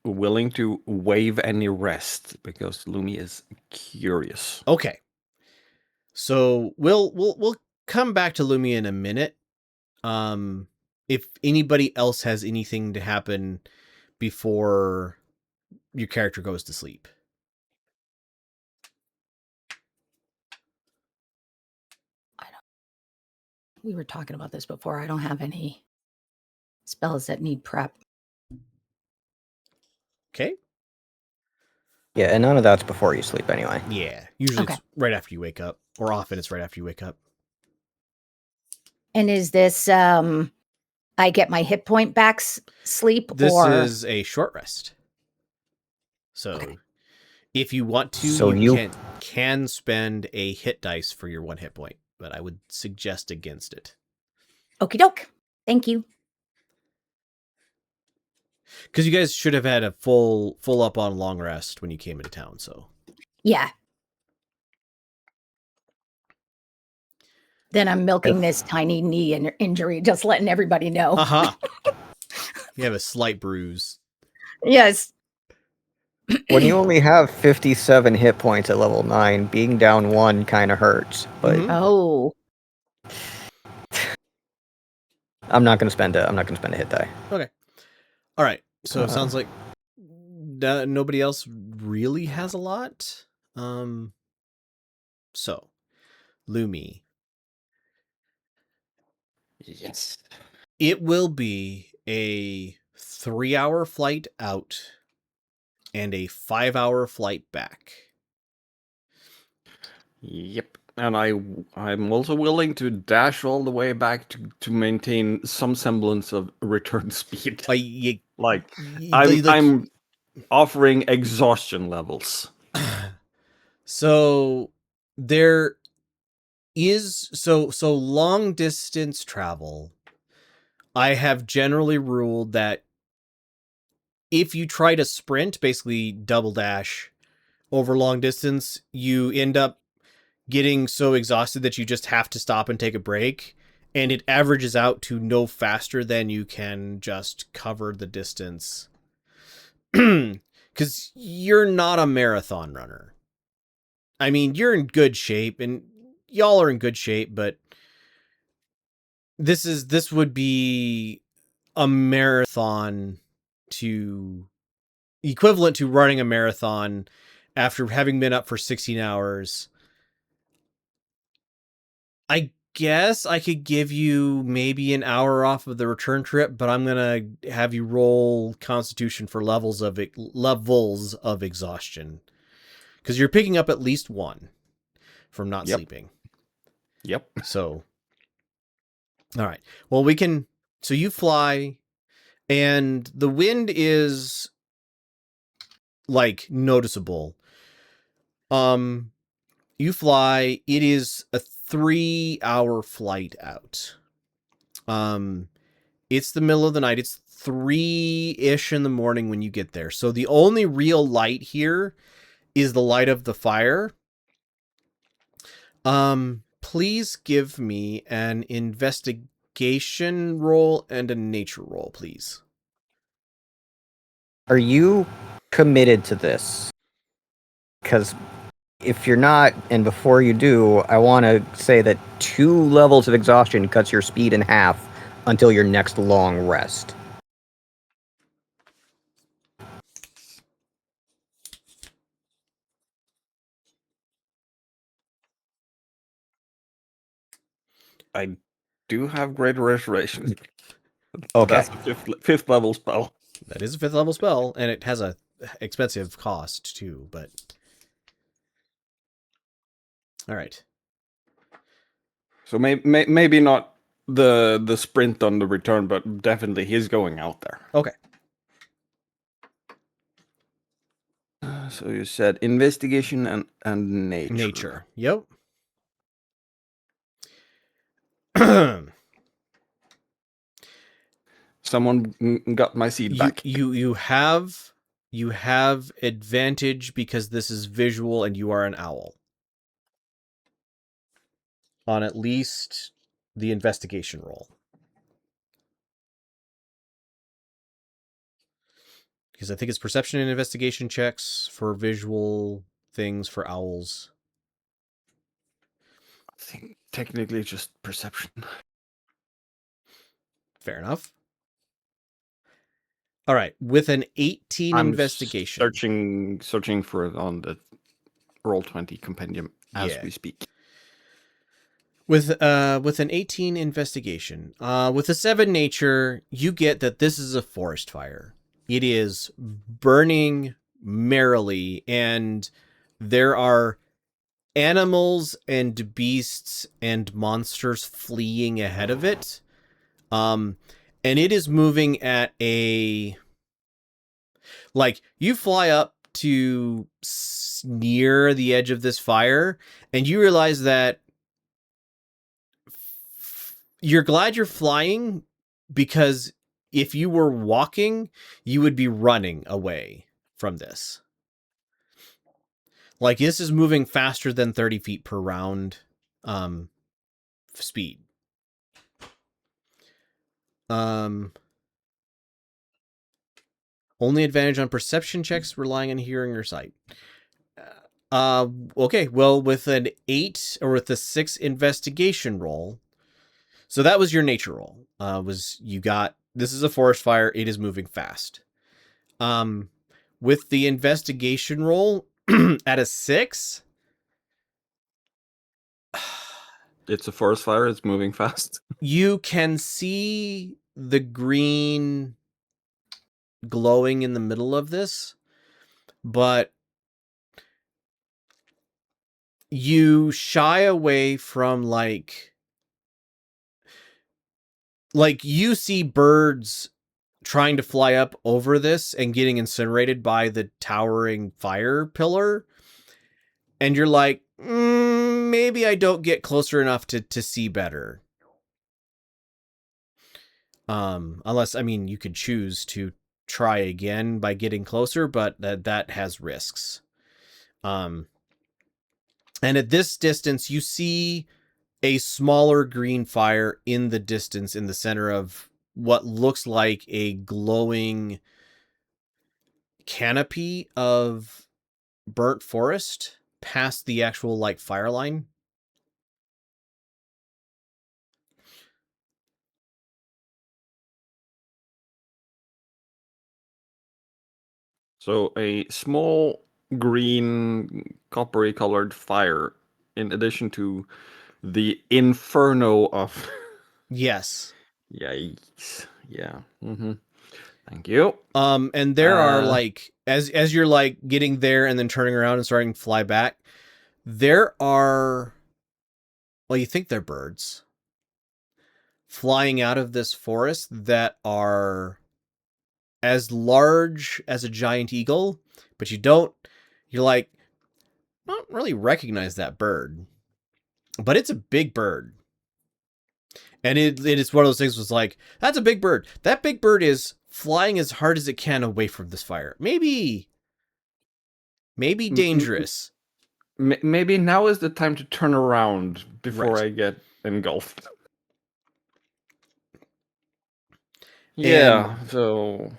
willing to waive any rest because Lumi is curious. Okay. So we'll come back to Lumi in a minute. If anybody else has anything to happen before your character goes to sleep. We were talking about this before. I don't have any spells that need prep. Okay. Yeah, and none of that's before you sleep anyway. Yeah. Usually Okay. it's right after you wake up, or often it's right after you wake up. And is this I get my hit point back sleep This or is a short rest. So Okay. if you want to, So you you- can spend a hit dice for your 1 hit point, but I would suggest against it. okie doke? Thank you. Because you guys should have had a full up on long rest when you came into town, so. Yeah. Then I'm milking this tiny knee injury, just letting everybody know. Aha. You have a slight bruise. Yes. When you only have 57 hit points at level 9, being down 1 kind of hurts. But Mhm. Oh. I'm not going to spend a hit die. Okay. All right. So it sounds like nobody else really has a lot. So, Lumi, Yes. it will be a 3-hour flight out and a 5-hour flight back. Yep. And I'm also willing to dash all the way back to maintain some semblance of return speed. Like I'm offering exhaustion levels. So there is so long distance travel. I have generally ruled that if you try to sprint, basically double dash over long distance, you end up getting so exhausted that you just have to stop and take a break, and it averages out to no faster than you can just cover the distance. Because you're not a marathon runner. I mean, you're in good shape, and y'all are in good shape, but this would be a marathon to equivalent to running a marathon after having been up for 16 hours. I guess I could give you maybe an hour off of the return trip, but I'm going to have you roll Constitution for levels of exhaustion. Because you're picking up at least 1 from not Yep. sleeping. Yep. So, all right. Well, so you fly, and the wind is like noticeable. You fly, it is a 3-hour flight out. It's the middle of the night. It's 3-ish in the morning when you get there. So the only real light here is the light of the fire. Please give me an investigation roll and a nature roll, please. Are you committed to this? Because if you're not, and before you do, I want to say that 2 levels of exhaustion cuts your speed in half until your next long rest. I do have Great Restoration. Okay. That's a fifth level spell. That is a 5th level spell, and it has a expensive cost too, but all right. So maybe not the sprint on the return, but definitely he's going out there. Okay. So you said investigation and nature. Nature. Yep. Someone got my seed back. You have advantage because this is visual and you are an owl. On at least the investigation roll. Because I think it's perception and investigation checks for visual things for owls. I think technically just perception. Fair enough. All right, with an 18 I'm investigation. searching for it on the Roll20 compendium as Yeah. we speak. With an 18 investigation, with a 7 nature, you get that this is a forest fire. It is burning merrily, and there are animals and beasts and monsters fleeing ahead of it. And it is moving at a... Like, you fly up to near the edge of this fire, and you realize that you're glad you're flying, because if you were walking, you would be running away from this. Like, this is moving faster than 30 feet per round speed. Only advantage on perception checks relying on hearing or sight. Okay, well, with an 8 or with a 6 investigation roll, so that was your nature roll. This is a forest fire, it is moving fast. With the investigation roll at a 6, It's a forest fire, it's moving fast. you can see the green glowing in the middle of this, but you shy away from like you see birds trying to fly up over this and getting incinerated by the towering fire pillar, and you're like, maybe I don't get closer enough to see better. Unless, I mean, you could choose to try again by getting closer, but that has risks. And at this distance, you see a smaller green fire in the distance in the center of what looks like a glowing canopy of burnt forest past the actual like fire line. So a small green coppery colored fire in addition to the inferno of Yes. yikes. Yeah. Thank you. And there are like as you're like getting there and then turning around and starting to fly back, there are, well, you think they're birds flying out of this forest that are as large as a giant eagle, but you're like, not really recognize that bird, but it's a big bird. And it is one of those things was like, that's a big bird. That big bird is flying as hard as it can away from this fire. Maybe dangerous. Maybe now is the time to turn around before Right. I get engulfed. Yeah, so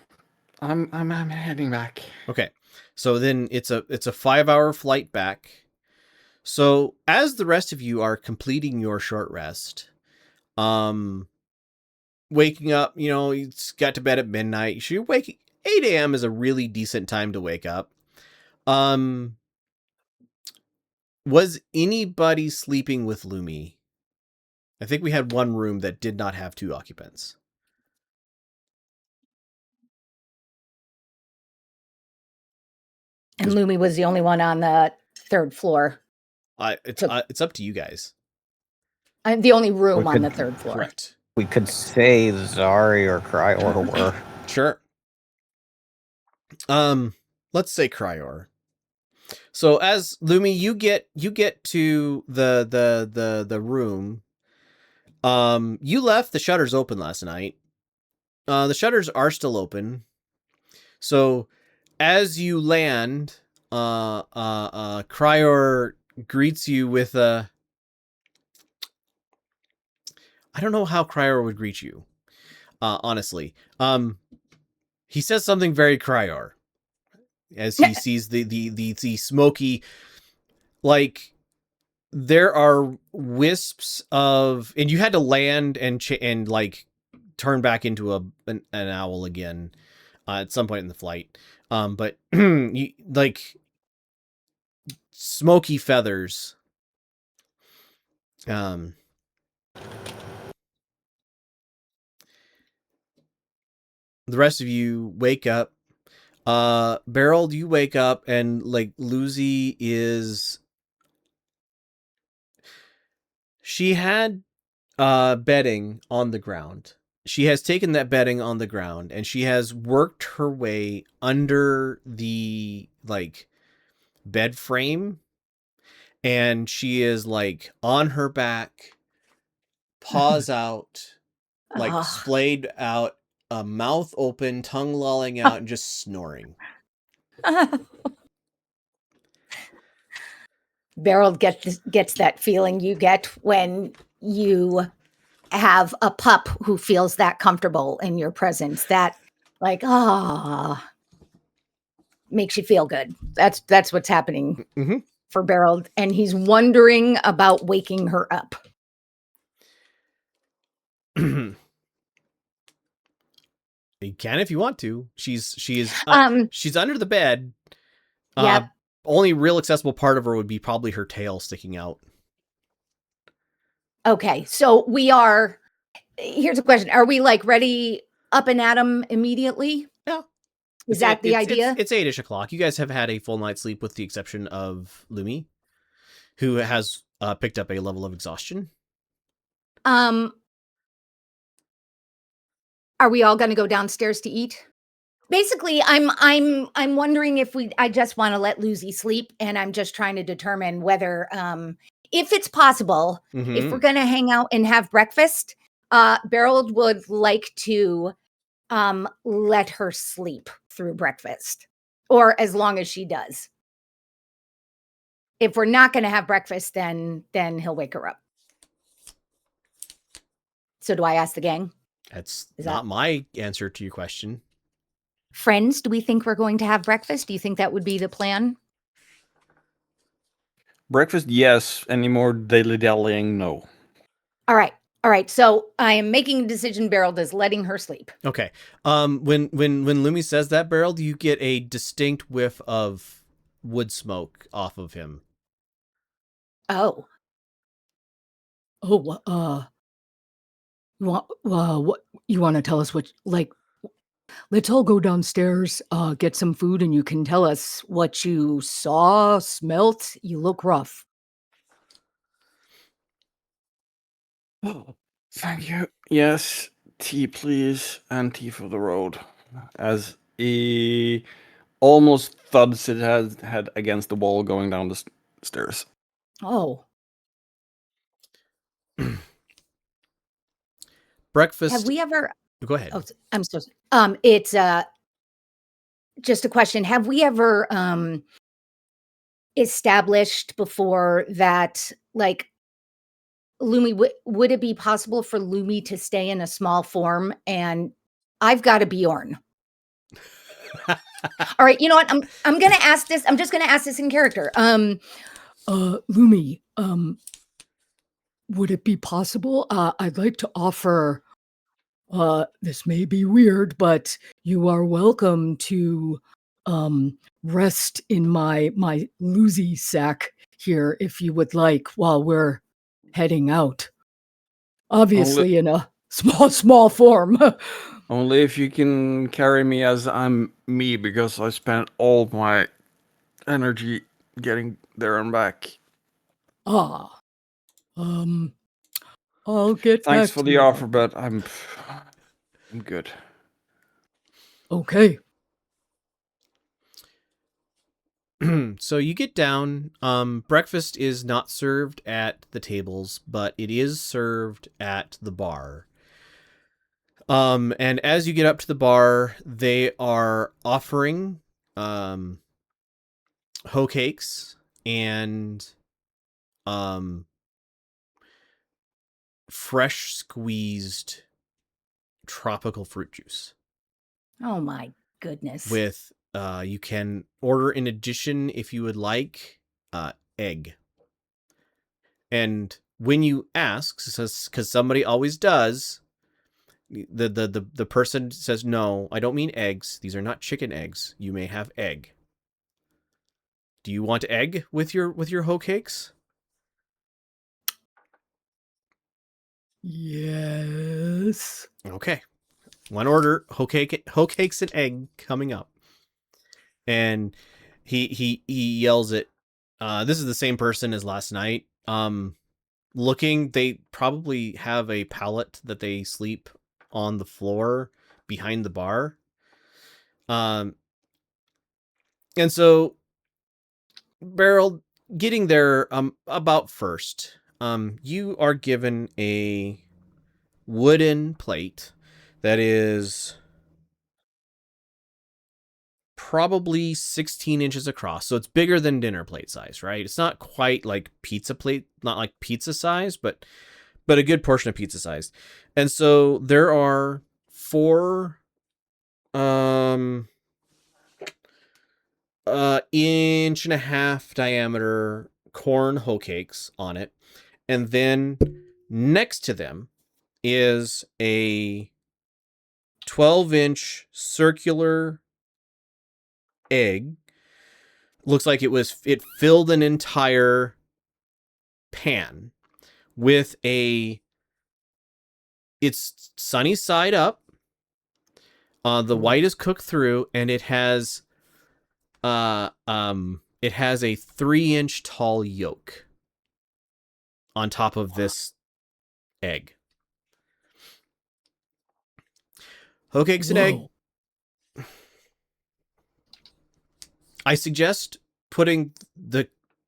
I'm heading back. Okay. So then it's a 5-hour flight back. So as the rest of you are completing your short rest, waking up, you got to bed at midnight. So you're waking 8 a.m. is a really decent time to wake up. Was anybody sleeping with Lumi? I think we had one room that did not have 2 occupants. And Lumi was the only one on the 3rd floor. It's up to you guys. I'm the only room We on the could- 3rd floor. Correct. We could say Zari or Criior were. Sure. Let's say Criior. So as Lumi, you get to the room. You left the shutters open last night. The shutters are still open. So as you land, Criior greets you with a. I don't know how Criior would greet you. Honestly. He says something very Criior as he sees the smoky, like, there are wisps of, and you had to land and like turn back into an owl again at some point in the flight. But you, like, smoky feathers. The rest of you wake up. Beraald, you wake up and like Lucy is. She had bedding on the ground. She has taken that bedding on the ground and she has worked her way under the like bed frame, and she is like on her back, paws out, like Ugh. splayed out, mouth open, tongue lolling out, and just snoring. Beraald gets that feeling you get when you have a pup who feels that comfortable in your presence. That, like, makes you feel good. That's what's happening Mhm. for Beraald, and he's wondering about waking her up. You can if you want to. She is she's under the bed. Yep. Only real accessible part of her would be probably her tail sticking out. Okay, so we are. Here's a question: are we like ready up and at 'em immediately? Yeah. Is that the idea? It's 8-ish o'clock. You guys have had a full night's sleep with the exception of Lumi, who has picked up a level of exhaustion. Are we all going to go downstairs to eat? Basically, I'm wondering if I just want to let Lucy sleep, and I'm just trying to determine whether if it's possible, if we're going to hang out and have breakfast, Beraald would like to let her sleep through breakfast, or as long as she does. If we're not going to have breakfast, then he'll wake her up. So do I ask the gang? That's Is not that- my answer to your question. Friends, do we think we're going to have breakfast? Do you think that would be the plan? Breakfast, yes. Any more dilly-dallying, no. All right. So I am making a decision. Beraald is letting her sleep. Okay. When Lumi says that, Beraald, you get a distinct whiff of wood smoke off of him. Oh, what you want to tell us? What, like, let's all go downstairs, get some food, and you can tell us what you saw, smelt. You look rough. Oh, thank you. Yes, tea, please, and tea for the road. As he almost thuds his head against the wall going down the stairs. Oh, Breakfast. Have we ever? Go ahead. Oh, I'm so. It's just a question. Have we ever established before that, like, Lumi, would it be possible for Lumi to stay in a small form? And I've got a Bjorn. All right, you know what? I'm gonna ask this. I'm just gonna ask this in character. Lumi, would it be possible? I'd like to offer. This may be weird, but you are welcome to rest in my Lucy sack here if you would like while we're heading out. Obviously in a small form. Only if you can carry me as I'm me, because I spent all my energy getting there and back. Ah. I'll get back Thanks for to the you. offer, but I'm good. Okay. So you get down. Breakfast is not served at the tables, but it is served at the bar. And as you get up to the bar, they are offering hoe cakes and fresh squeezed tropical fruit juice. Oh my goodness. With you can order in addition, if you would like, egg. And when you ask, because somebody always does, the person says, no, I don't mean eggs. These are not chicken eggs. You may have egg. Do you want egg with your hoe cakes? Yes. Okay. One order, hoe cakes and egg coming up. And he yells at this is the same person as last night. Looking, they probably have a pallet that they sleep on the floor behind the bar. And so Beraald, getting there about first, you are given a wooden plate that is probably 16 inches across. So it's bigger than dinner plate size, right? It's not quite like pizza plate, not like pizza size, but a good portion of pizza size. And so there are 4 inch and a half diameter corn hoe cakes on it. And then next to them is a 12-inch circular egg. Looks like it filled an entire pan with it's sunny side up. The white is cooked through, and it has a 3-inch tall yolk on top of this egg. Hoe cakes and egg. I suggest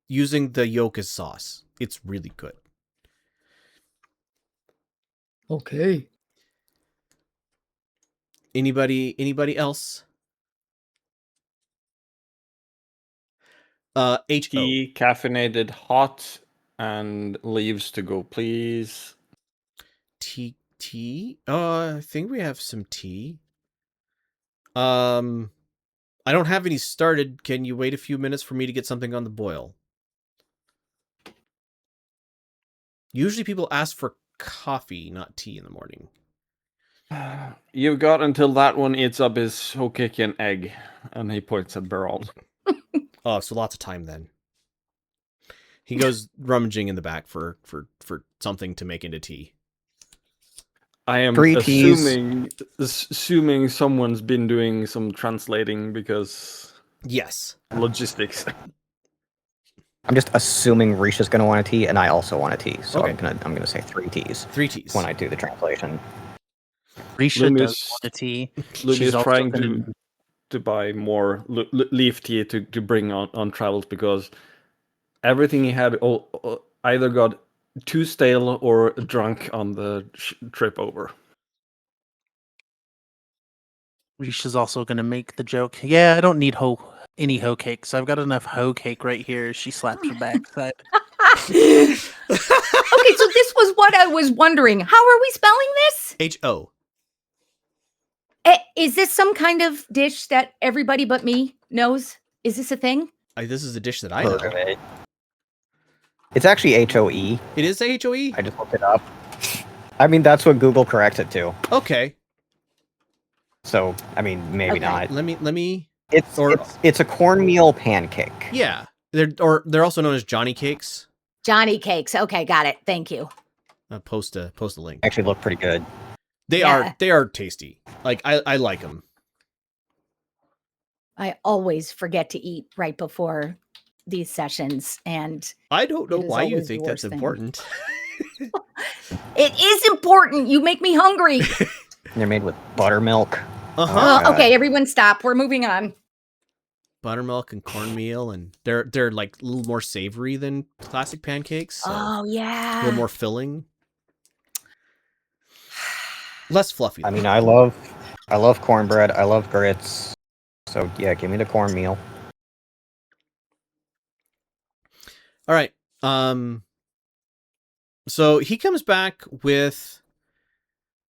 using the yolk as sauce. It's really good. Okay. Anybody else? HO. Tea, caffeinated hot, and leaves to go, please. Tea? I think we have some tea. I don't have any started. Can you wait a few minutes for me to get something on the boil? Usually people ask for coffee, not tea in the morning. You've got until that one eats up his hoe cake and egg, and he points at Beraald. Oh, so lots of time then. He goes rummaging in the back for something to make into tea. I am 3 teas. assuming someone's been doing some translating because Yes. logistics. I'm just assuming Riisha's going to want a tea, and I also want a tea. So Okay. I'm gonna say 3 teas 3 teas. when I do the translation. Riisha Lumi does is- want a tea. Lumi She's is also trying gonna- to buy more leaf tea to bring on travels because everything he had either got too stale or drunk on the trip over. Risha's also gonna make the joke. Yeah, I don't need any hoe cakes. I've got enough hoe cake right here. She slaps her backside. Okay, so this was what I was wondering. How are we spelling this? HO. Is this some kind of dish that everybody but me knows? Is this a thing? This is a dish that I Heard of know. it. It's actually HOE. It is HOE? I just looked it up. I mean, that's what Google corrects it to. Okay. So, I mean, maybe Okay. not. Let me It's a cornmeal pancake. Yeah. They're also known as Johnny cakes. Johnny cakes. Okay, got it. Thank you. Post a link. Actually look pretty good. They Yeah. are tasty. Like I like them. I always forget to eat right before these sessions, and I don't know it is why you always the think that's worst thing. important. It is important. You make me hungry. They're made with buttermilk. Uh-huh. God. Okay, everyone stop. We're moving on. Buttermilk and cornmeal, and they're like a little more savory than classic pancakes. So Oh, a yeah. little more filling. Less fluffy. I though. mean, I love cornbread. I love grits. So yeah, give me the cornmeal. All right. So he comes back with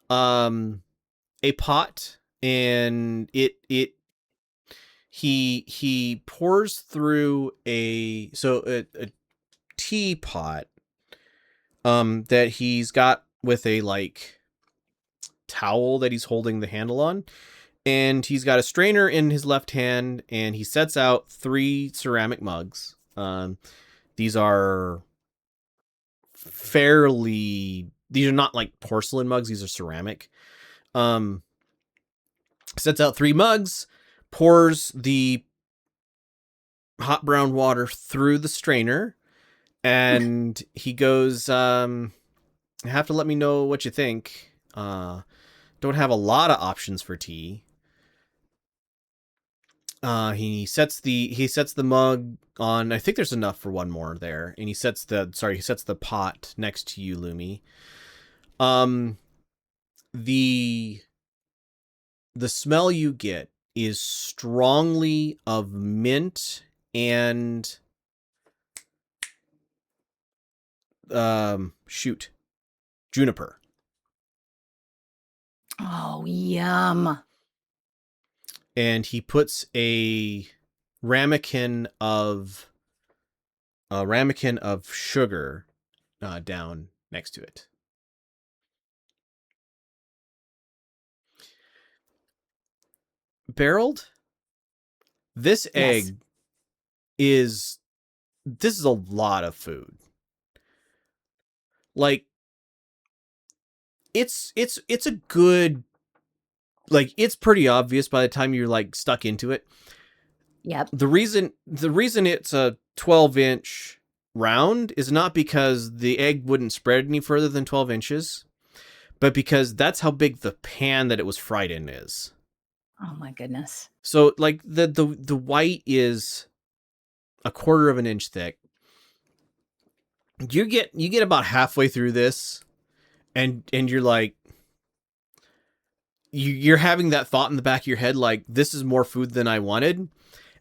a pot, and he pours through a teapot that he's got with a like towel that he's holding the handle on, and he's got a strainer in his left hand, and he sets out 3 ceramic mugs. These are these are not like porcelain mugs, these are ceramic. Sets out 3 mugs, pours the hot brown water through the strainer, and he goes, you have to let me know what you think. Don't have a lot of options for tea. He sets the mug on. I think there's enough for one more there, and he sets the pot next to you, Lumi. The smell you get is strongly of mint and juniper. Oh, yum. And he puts a ramekin of sugar down next to it. Beraald, this egg is a lot of food. Like it's a good, like, it's pretty obvious by the time you're like stuck into it. Yep. The reason it's a 12-inch round is not because the egg wouldn't spread any further than 12 inches, but because that's how big the pan that it was fried in is. Oh my goodness. So like the white is a quarter of an inch thick. You get about halfway through this, and you're like, you're having that thought in the back of your head, like, this is more food than I wanted.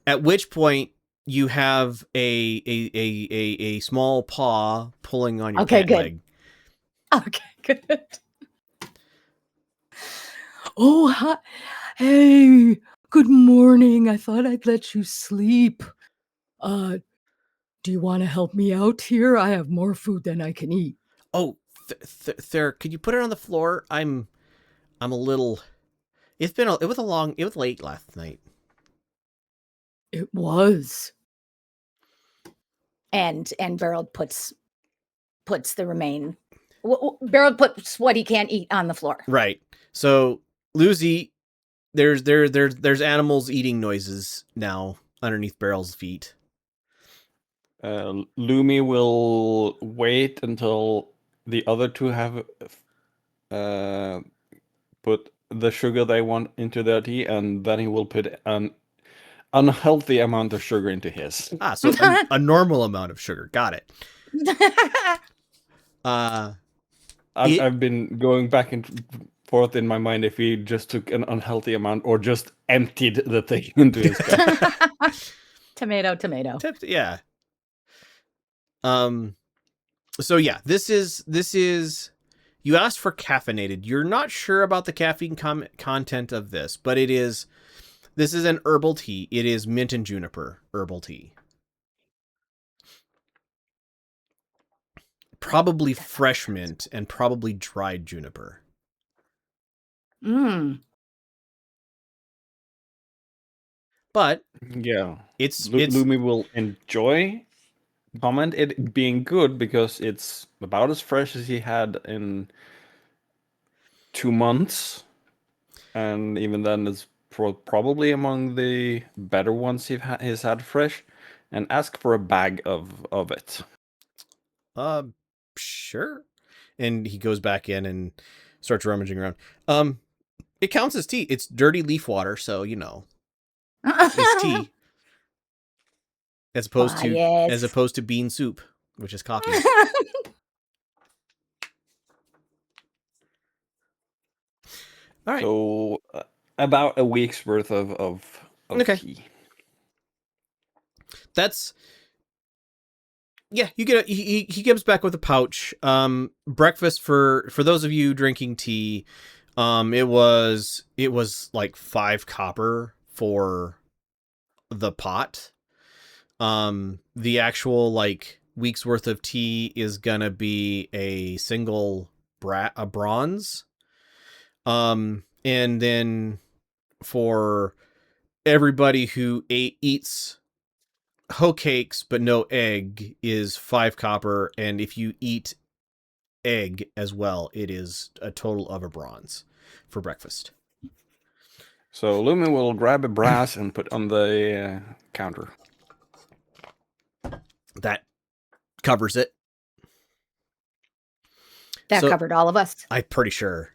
At which point you have a small paw pulling on your Okay, pant good. leg. Okay, good. Oh, hi. Hey, good morning. I thought I'd let you sleep. Do you want to help me out here? I have more food than I can eat. Oh, Ther, could you put it on the floor? I'm a little. It was late last night. It was. And Beraald puts the remain. Beraald puts what he can't eat on the floor. Right. So, Lucy, there's animals eating noises now underneath Beryl's feet. Lumi will wait until the other 2 have put the sugar they want into their tea, and then he will put an unhealthy amount of sugar into his. So a normal amount of sugar. Got it. I've been going back and forth in my mind if he just took an unhealthy amount or just emptied the thing into his cup. Tomato. Yeah. So yeah, this is you asked for caffeinated. You're not sure about the caffeine content of this, but this is an herbal tea. It is mint and juniper herbal tea. Probably fresh mint and probably dried juniper. But yeah, it's Lumi will enjoy comment it being good because it's about as fresh as he had in 2 months, and even then it's probably among the better ones he's had fresh, and ask for a bag of it. Sure. And he goes back in and starts rummaging around. It counts as tea. It's dirty leaf water, so it's tea. As opposed to bean soup, which is coffee. All right. So about a week's worth of Okay. tea. That's you get he comes back with a pouch. Breakfast for those of you drinking tea, it was like 5 copper for the pot. The actual like week's worth of tea is gonna be a single a bronze. And then for everybody who eats hoe cakes but no egg is 5 copper, and if you eat egg as well, it is a total of a bronze for breakfast. So Lumi will grab a brass and put on the counter. That covers it. That covered all of us. I'm pretty sure.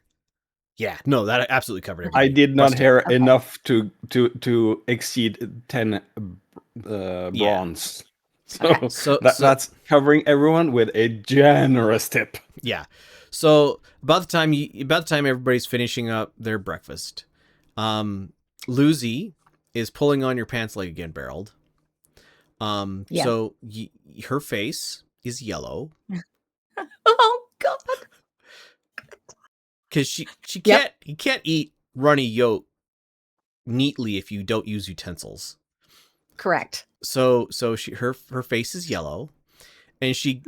Yeah, no, that absolutely covered everything. I did not hear enough to exceed 10 bronze. So, that's covering everyone with a generous tip. Yeah. So about the time everybody's finishing up their breakfast, Lucy is pulling on your pants leg again, Beraald. So her face is yellow. Oh God. Because you can't eat runny yolk neatly if you don't use utensils. Correct. So her face is yellow, and she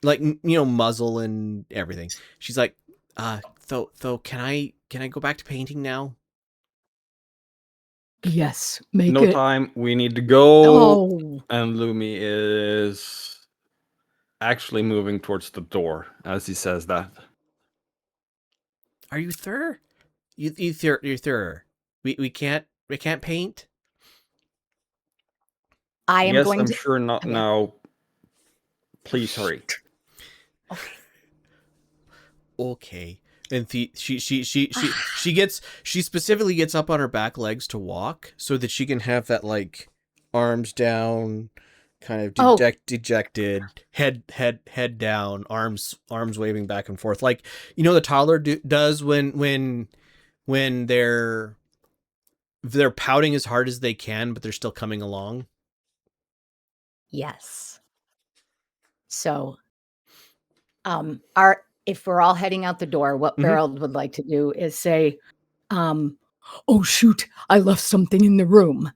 like muzzle and everything. She's like, Tho, can I go back to painting now? Yes, No time. We need to go. Oh. And Lumi is actually moving towards the door as he says that. Are you thir? You're thir. We can't paint. I am going I'm to. sure not now. Please hurry. Okay. And she specifically gets up on her back legs to walk so that she can have that like arms down, kind of dejected, head down, arms waving back and forth, like the toddler does when they're pouting as hard as they can, but they're still coming along. Yes. So, if we're all heading out the door, what Beraald would like to do is say, oh shoot, I left something in the room.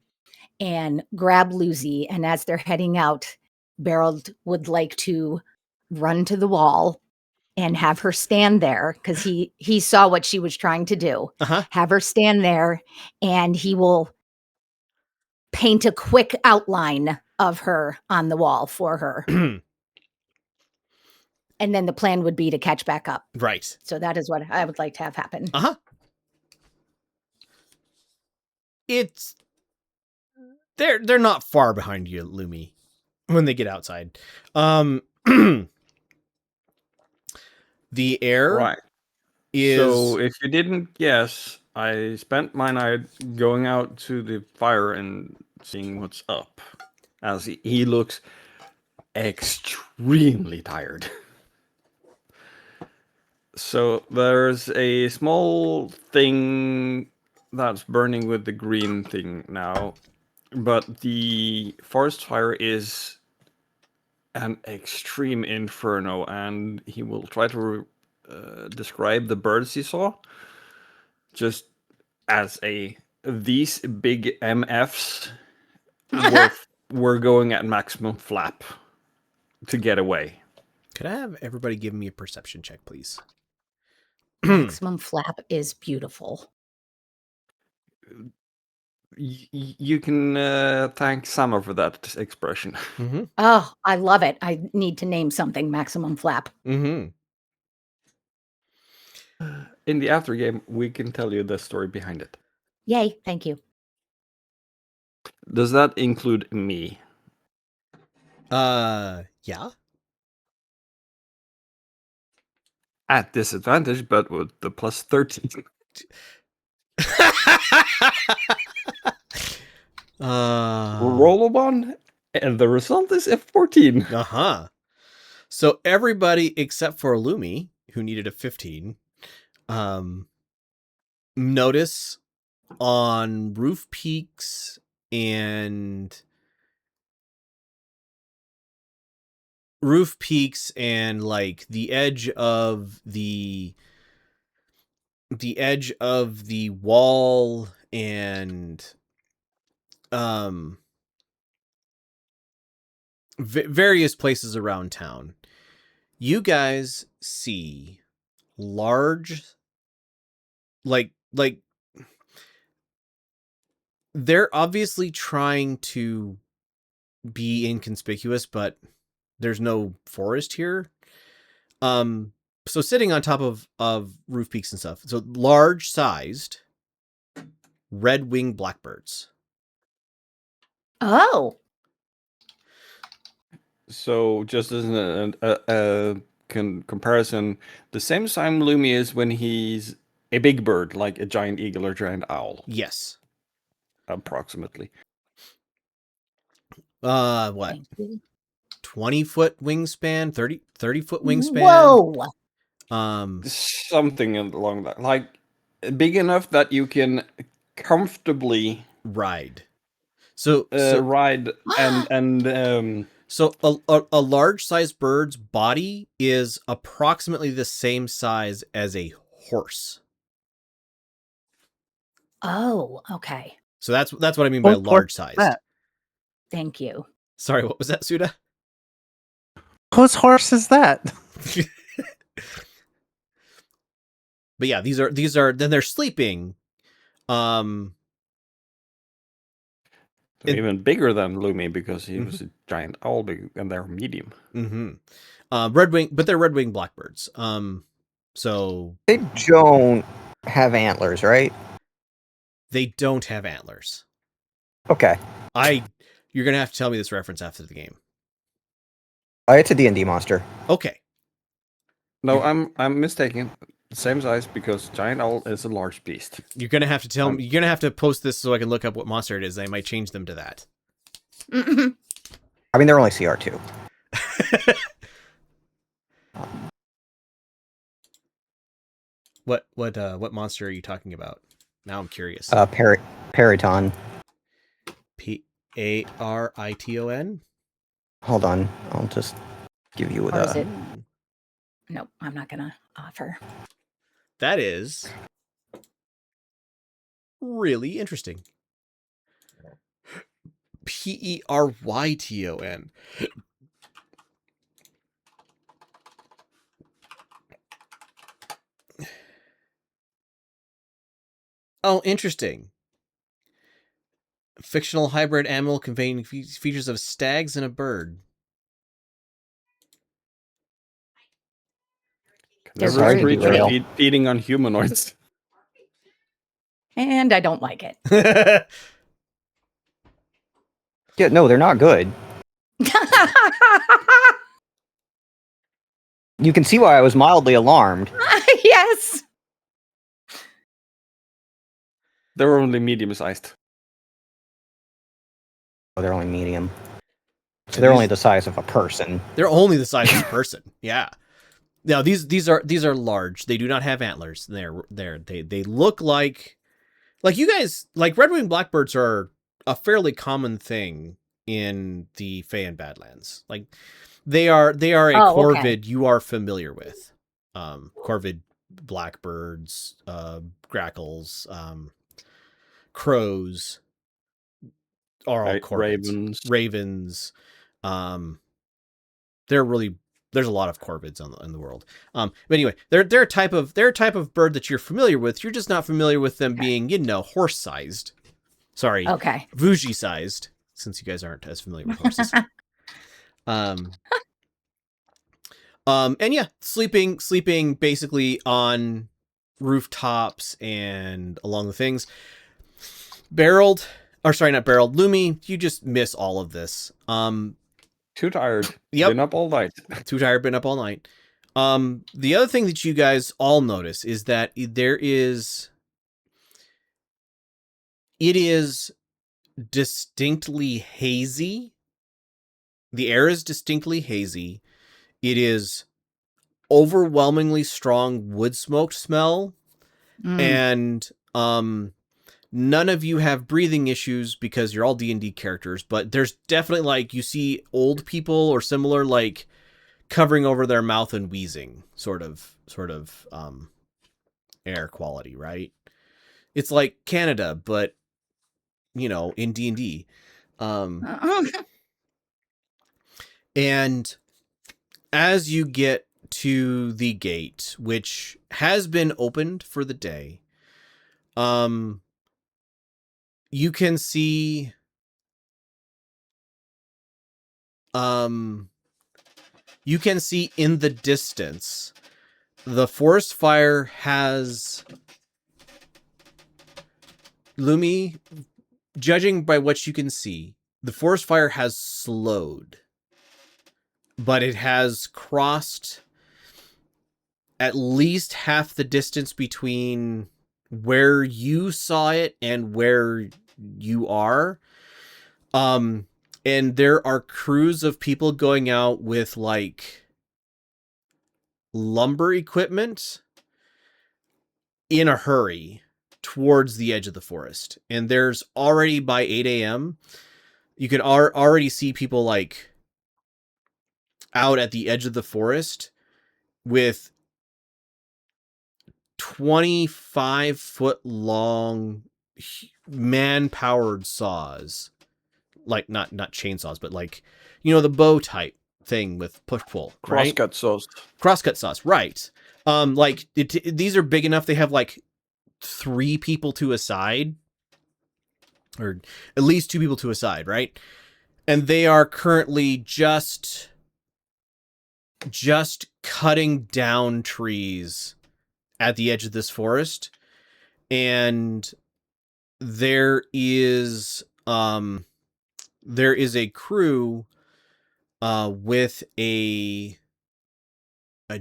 And grab Lucy, and as they're heading out, Beraald would like to run to the wall and have her stand there, because he saw what she was trying to do. Have her stand there, and he will paint a quick outline of her on the wall for her. And then the plan would be to catch back up. Right. So that is what I would like to have happen. It's they're not far behind you, Lumi, when they get outside. The air is... So if you didn't guess, I spent my night going out to the fire and seeing what's up, as he looks extremely tired. So there's a small thing that's burning with the green thing now, but the forest fire is an extreme inferno, and he will try to describe the birds he saw just as these big MFs were going at maximum flap to get away. Could I have everybody give me a perception check, please? Maximum flap is beautiful. You can thank Summer for that expression. Oh, I love it. I need to name something maximum flap. In the after game, we can tell you the story behind it. Yay, thank you. Does that include me? Yeah. At disadvantage, but with the plus 13. Roll a 1, and the result is a 14. Uh-huh. So everybody except for Lumi, who needed a 15, notice on roof peaks and like the edge of the wall and various places around town, you guys see large, like they're obviously trying to be inconspicuous, but there's no forest here. So sitting on top of roof peaks and stuff, so large sized red-winged blackbirds. Oh, So just as a comparison, the same size Lumi is when he's a big bird, like a giant eagle or giant owl, Yes. approximately. What? thank you. 20-foot wingspan, 30-foot wingspan. Whoa. Something along that, like big enough that you can comfortably Ride. So ride and so a large sized bird's body is approximately the same size as a horse. Oh, okay. So that's what I mean by What large horse is sized. that? Thank you. Sorry, what was that, Suda? Whose horse is that? But yeah, these are then they're sleeping. they're even bigger than Lumi because he Mhm. was a giant owl, and they're medium. Red wing, but they're red-winged blackbirds. So They don't have antlers, right? they don't have antlers. Okay. You're gonna have to tell me this reference after the game. It's a D&D monster. Okay. No, I'm mistaken. Same size because giant owl is a large beast. You're gonna have to tell me. You're gonna have to post this so I can look up what monster it is. I might change them to that. Mhm. I mean, they're only CR2. What monster are you talking about? Now I'm curious. Periton. Pariton. Hold on. I'll just give you Or is the... it? Nope, I'm not gonna offer. That is really interesting. Peryton. Oh, interesting. Fictional hybrid animal conveying features of stags and a bird. They're Never Sorry very to reach derail. feeding on humanoids. And I don't like it. Yeah, no, they're not good. You can see why I was mildly alarmed. Yes. They're only medium sized. Oh, they're only medium. So And they're these- only the size of a person. They're only the size of a person. Yeah. Now these are large. They do not have antlers. They look like you guys, like red-winged blackbirds are a fairly common thing in the Fey and Badlands. Like they are a corvid you are familiar with. Corvid blackbirds, grackles, crows are all corvids. Ravens. There's a lot of corvids in the world. But anyway, they're a type of bird that you're familiar with. You're just not familiar with them being, horse sized. Sorry, Okay. Vuji sized, since you guys aren't as familiar with horses. And yeah, sleeping basically on rooftops and along the things. Beraald, or sorry, not Beraald, Lumi, you just miss all of this. Too tired. Yep. Been up all night. Too tired, been up all night. The other thing that you guys all notice is that it is distinctly hazy. The air is distinctly hazy. It is overwhelmingly strong wood smoke smell, and none of you have breathing issues because you're all D&D characters, but there's definitely, like, you see old people or similar, like, covering over their mouth and wheezing sort of air quality, right? It's like Canada, but in D&D. And as you get to the gate, which has been opened for the day, you can see in the distance the forest fire has, Lumi, judging by what you can see, the forest fire has slowed, but it has crossed at least half the distance between where you saw it and where you are. And there are crews of people going out with, like, lumber equipment in a hurry towards the edge of the forest. And there's already, by 8 a.m., you can already see people, like, out at the edge of the forest with 25-foot long man-powered saws, like not chainsaws, but, like, the bow type thing with push pull, right? Crosscut saws. Crosscut saws, right? Like, these are big enough. They have, like, 3 people to a side, or at least 2 people to a side, right? And they are currently just cutting down trees at the edge of this forest. And there is a crew with a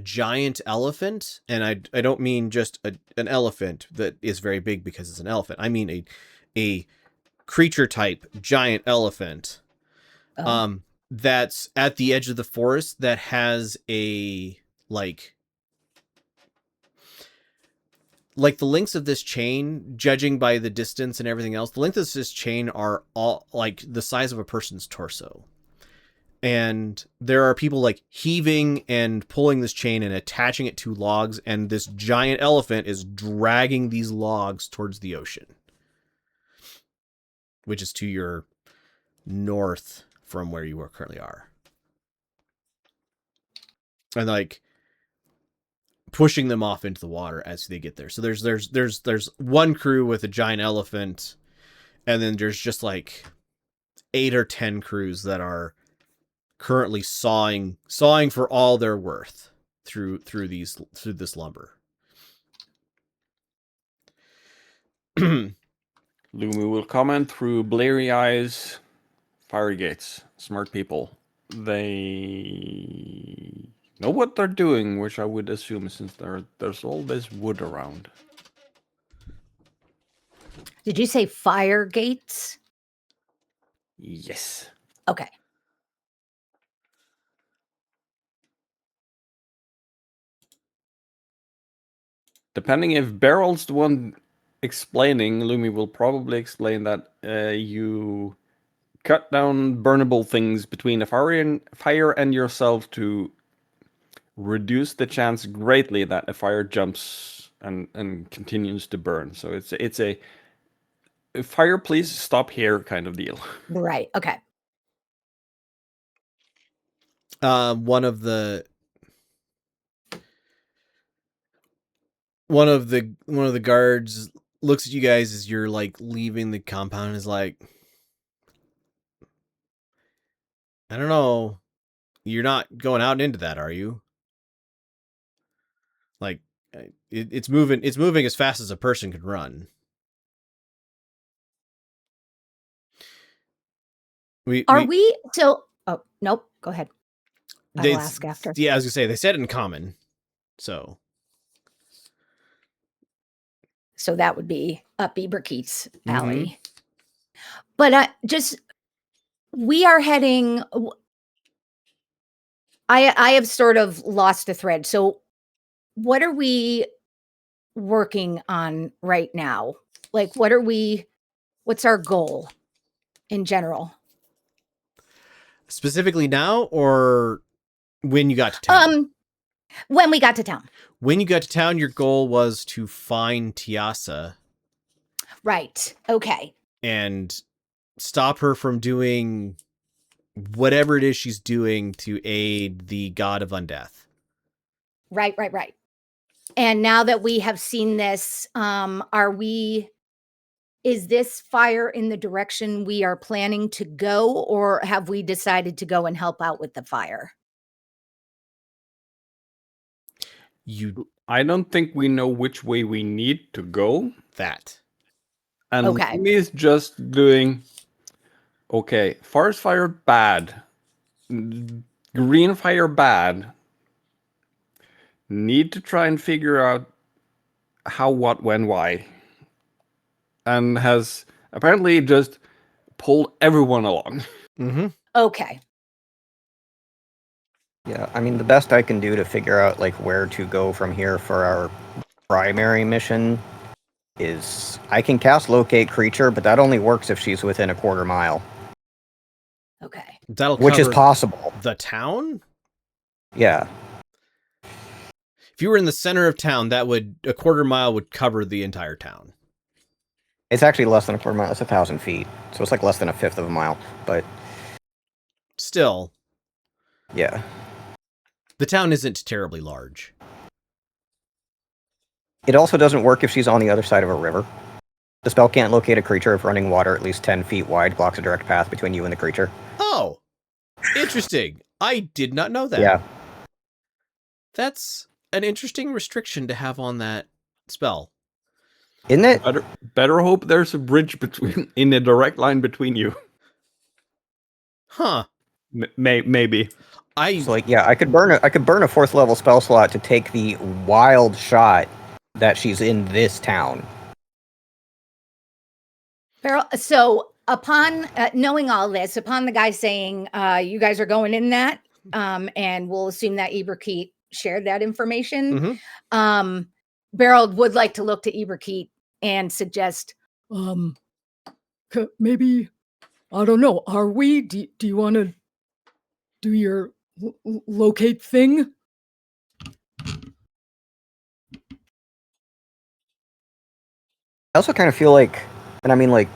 giant elephant, and I don't mean just an elephant that is very big because it's an elephant. I mean a creature type giant elephant. That's at the edge of the forest, that has a, like the lengths of this chain, judging by the distance and everything else, the length of this chain are all, like, the size of a person's torso. And there are people, like, heaving and pulling this chain and attaching it to logs, and this giant elephant is dragging these logs towards the ocean, which is to your north from where you currently are. And, like, pushing them off into the water as they get there. So there's one crew with a giant elephant, and then there's just, like, 8 or 10 crews that are currently sawing for all they're worth through this lumber. Lumi will comment through bleary eyes. Fire gates. Smart people. They know what they're doing, which I would assume, since there's all this wood around. Did you say fire gates? Yes. Okay. Depending if Beryl's the one explaining, Lumi will probably explain that you cut down burnable things between a fire and yourself to reduce the chance greatly that a fire jumps and continues to burn. So it's a fire, please stop here kind of deal. Right. Okay. One of the guards looks at you guys as you're, like, leaving the compound, and is like, I don't know, you're not going out into that, are you? Like, it's moving as fast as a person can run. Are we? So, oh, nope. Go ahead. I will They, ask after. yeah, I was gonna say they said it in common, so that would be up Eberkeith's Mhm. alley. But we are heading. I have sort of lost a thread. So, what are we working on right now? Like, what's our goal in general? specifically now or when you got to town? When we got to town. When you got to town, your goal was to find Tiasa Right. Okay. and stop her from doing whatever it is she's doing to aid the god of undeath. Right. And now that we have seen this, is this fire in the direction we are planning to go, or have we decided to go and help out with the fire? I don't think we know which way we need to go. That. And Okay. Lumi is just doing, okay, forest fire bad, green fire bad. Need to try and figure out how, what, when, why. And has apparently just pulled everyone along. Mm-hmm. Okay. Yeah, I mean, the best I can do to figure out like where to go from here for our primary mission is I can cast locate creature, but that only works if she's within a quarter mile, Okay. That'll which is cover possible. the town? Yeah. If you were in the center of town, a quarter mile would cover the entire town. It's actually less than a quarter mile. It's 1,000 feet. So it's like less than a fifth of a mile. But Still, yeah. the town isn't terribly large. It also doesn't work if she's on the other side of a river. The spell can't locate a creature if running water at least 10 feet wide blocks a direct path between you and the creature. Oh, interesting. I did not know that. Yeah. That's an interesting restriction to have on that spell. Isn't it? Better hope there's a bridge between in a direct line between you. Huh. Maybe. It's like, yeah, I could burn a 4th level spell slot to take the wild shot that she's in this town. Beraald, so upon knowing all this, upon the guy saying, you guys are going in that, and we'll assume that Eberkeith shared that information, Beraald would like to look to Eberkeith and suggest, maybe, I don't know, are we? Do you want to do your locate thing? I also kind of feel like, and I mean, like,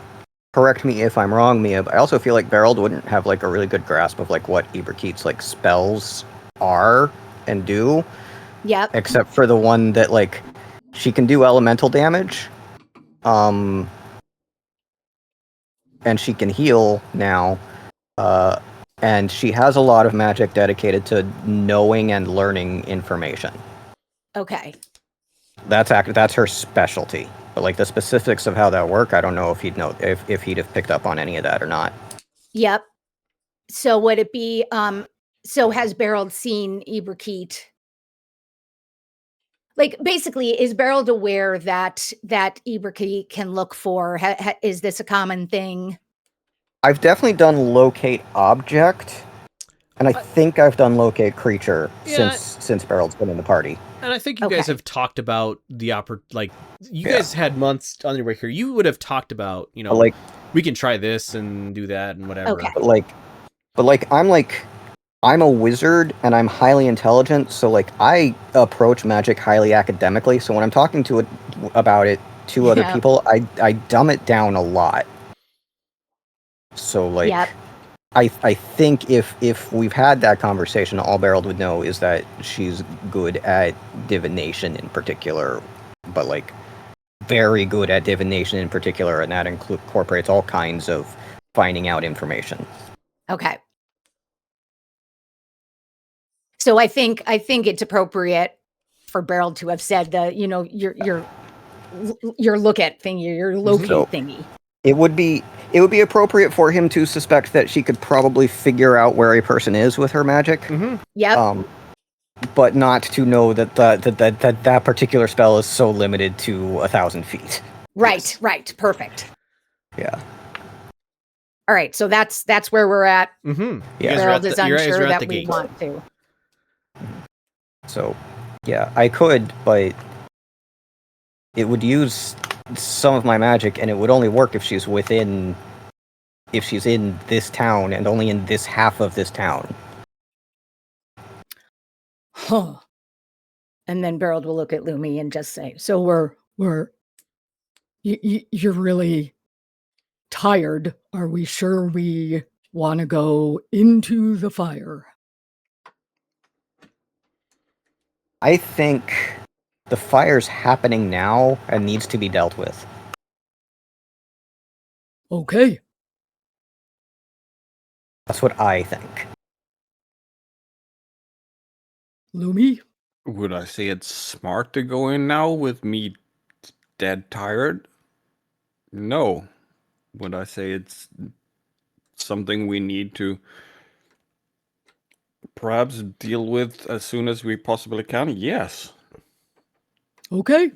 correct me if I'm wrong, Mia, but I also feel like Beraald wouldn't have, like, a really good grasp of, like, what Eberkeith's, like, spells are and do. Yep. Except for the one that, like, she can do elemental damage. And she can heal now. And she has a lot of magic dedicated to knowing and learning information. Okay. That's her specialty. But like the specifics of how that work, I don't know if he'd know if he'd have picked up on any of that or not. Yep. So would it be so has Beraald seen Eberkeith? Like basically, is Beraald aware that Eberkeith can look for? Is this a common thing? I've definitely done locate object, and I think I've done locate creature since Beraald's been in the party. And I think you guys have talked about the you guys had months on your way here. You would have talked about, like, we can try this and do that and whatever. Okay. But I'm a wizard and I'm highly intelligent, so like I approach magic highly academically. So when I'm talking about it to other people, I dumb it down a lot. So like, I think if we've had that conversation, all Beraald would know is that she's good at divination in particular, but like very good at divination in particular, and that incorporates all kinds of finding out information. Okay. So I think it's appropriate for Beraald to have said that, your look at thingy, your locate thingy. It would be it would be appropriate for him to suspect that she could probably figure out where a person is with her magic. Mm-hmm. Yep. But not to know that that particular spell is so limited to 1,000 feet. Right. Right. Perfect. Yeah. All right. So that's where we're at. Mm-hmm. Yeah. Beraald is unsure at that the we gate. want to. So, yeah, I could, but it would use some of my magic, and it would only work if she's in this town, and only in this half of this town. Huh. And then Beraald will look at Lumi and just say, so you're really tired. Are we sure we want to go into the fire? I think the fire's happening now and needs to be dealt with. Okay. That's what I think. Lumi? Would I say it's smart to go in now with me dead tired? No. Would I say it's something we need to perhaps deal with as soon as we possibly can? Yes. Okay.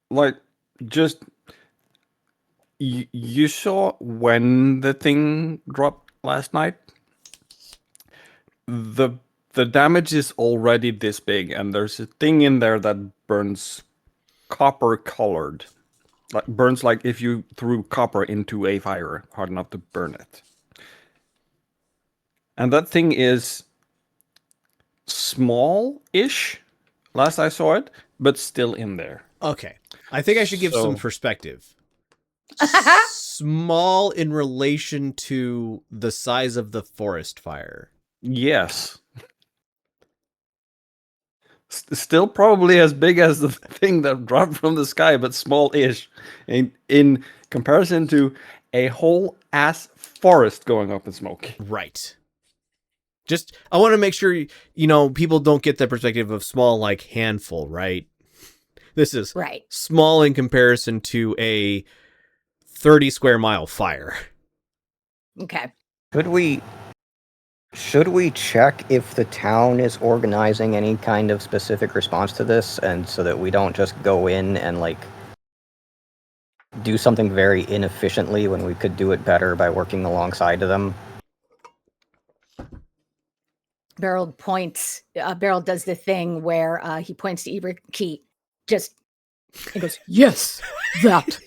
Like, just you saw when the thing dropped last night? The damage is already this big, and there's a thing in there that burns copper colored. Like burns like if you threw copper into a fire hard enough to burn it. And that thing is small-ish, last I saw it, but still in there. Okay. I think I should give some So- perspective. Small in relation to the size of the forest fire. Yes. Still probably as big as the thing that dropped from the sky, but small-ish in comparison to a whole ass forest going up in smoke. Right. Just, I want to make sure, people don't get the perspective of small, like handful, right? This is Right. small in comparison to a 30 square mile fire. Okay. Should we check if the town is organizing any kind of specific response to this, and so that we don't just go in and do something very inefficiently when we could do it better by working alongside of them? Beraald points. Beraald does the thing where he points to Ibrahim. Just He goes, yes, that.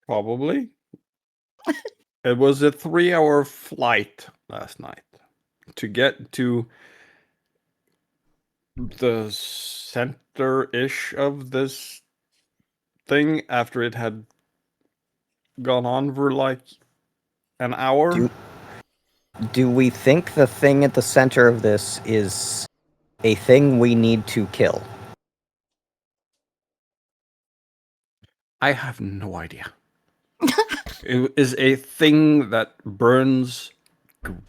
Probably. It was a 3-hour flight last night to get to the center-ish of this thing after it had gone on for like an hour. Do we think the thing at the center of this is a thing we need to kill? I have no idea. It is a thing that burns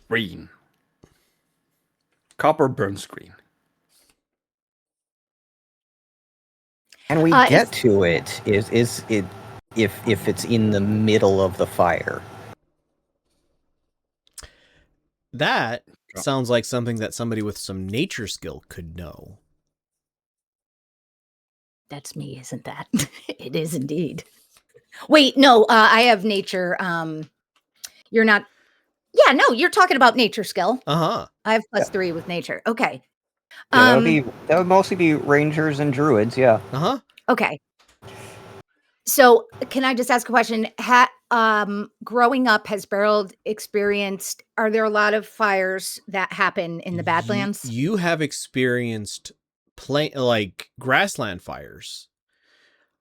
green. Copper burns green. Can we Is- get to it? Is it if it's in the middle of the fire? That sounds like something that somebody with some nature skill could know. that's me, isn't that? It is indeed. Wait, no, I have nature. You're not. Yeah, no, you're talking about nature skill. Uh-huh. I have +3 with nature. Okay. Yeah, that would mostly be rangers and druids. Yeah. Uh-huh. Okay. So, can I just ask a question? Growing up, has Beraald experienced? Are there a lot of fires that happen in the Badlands? You have experienced grassland fires.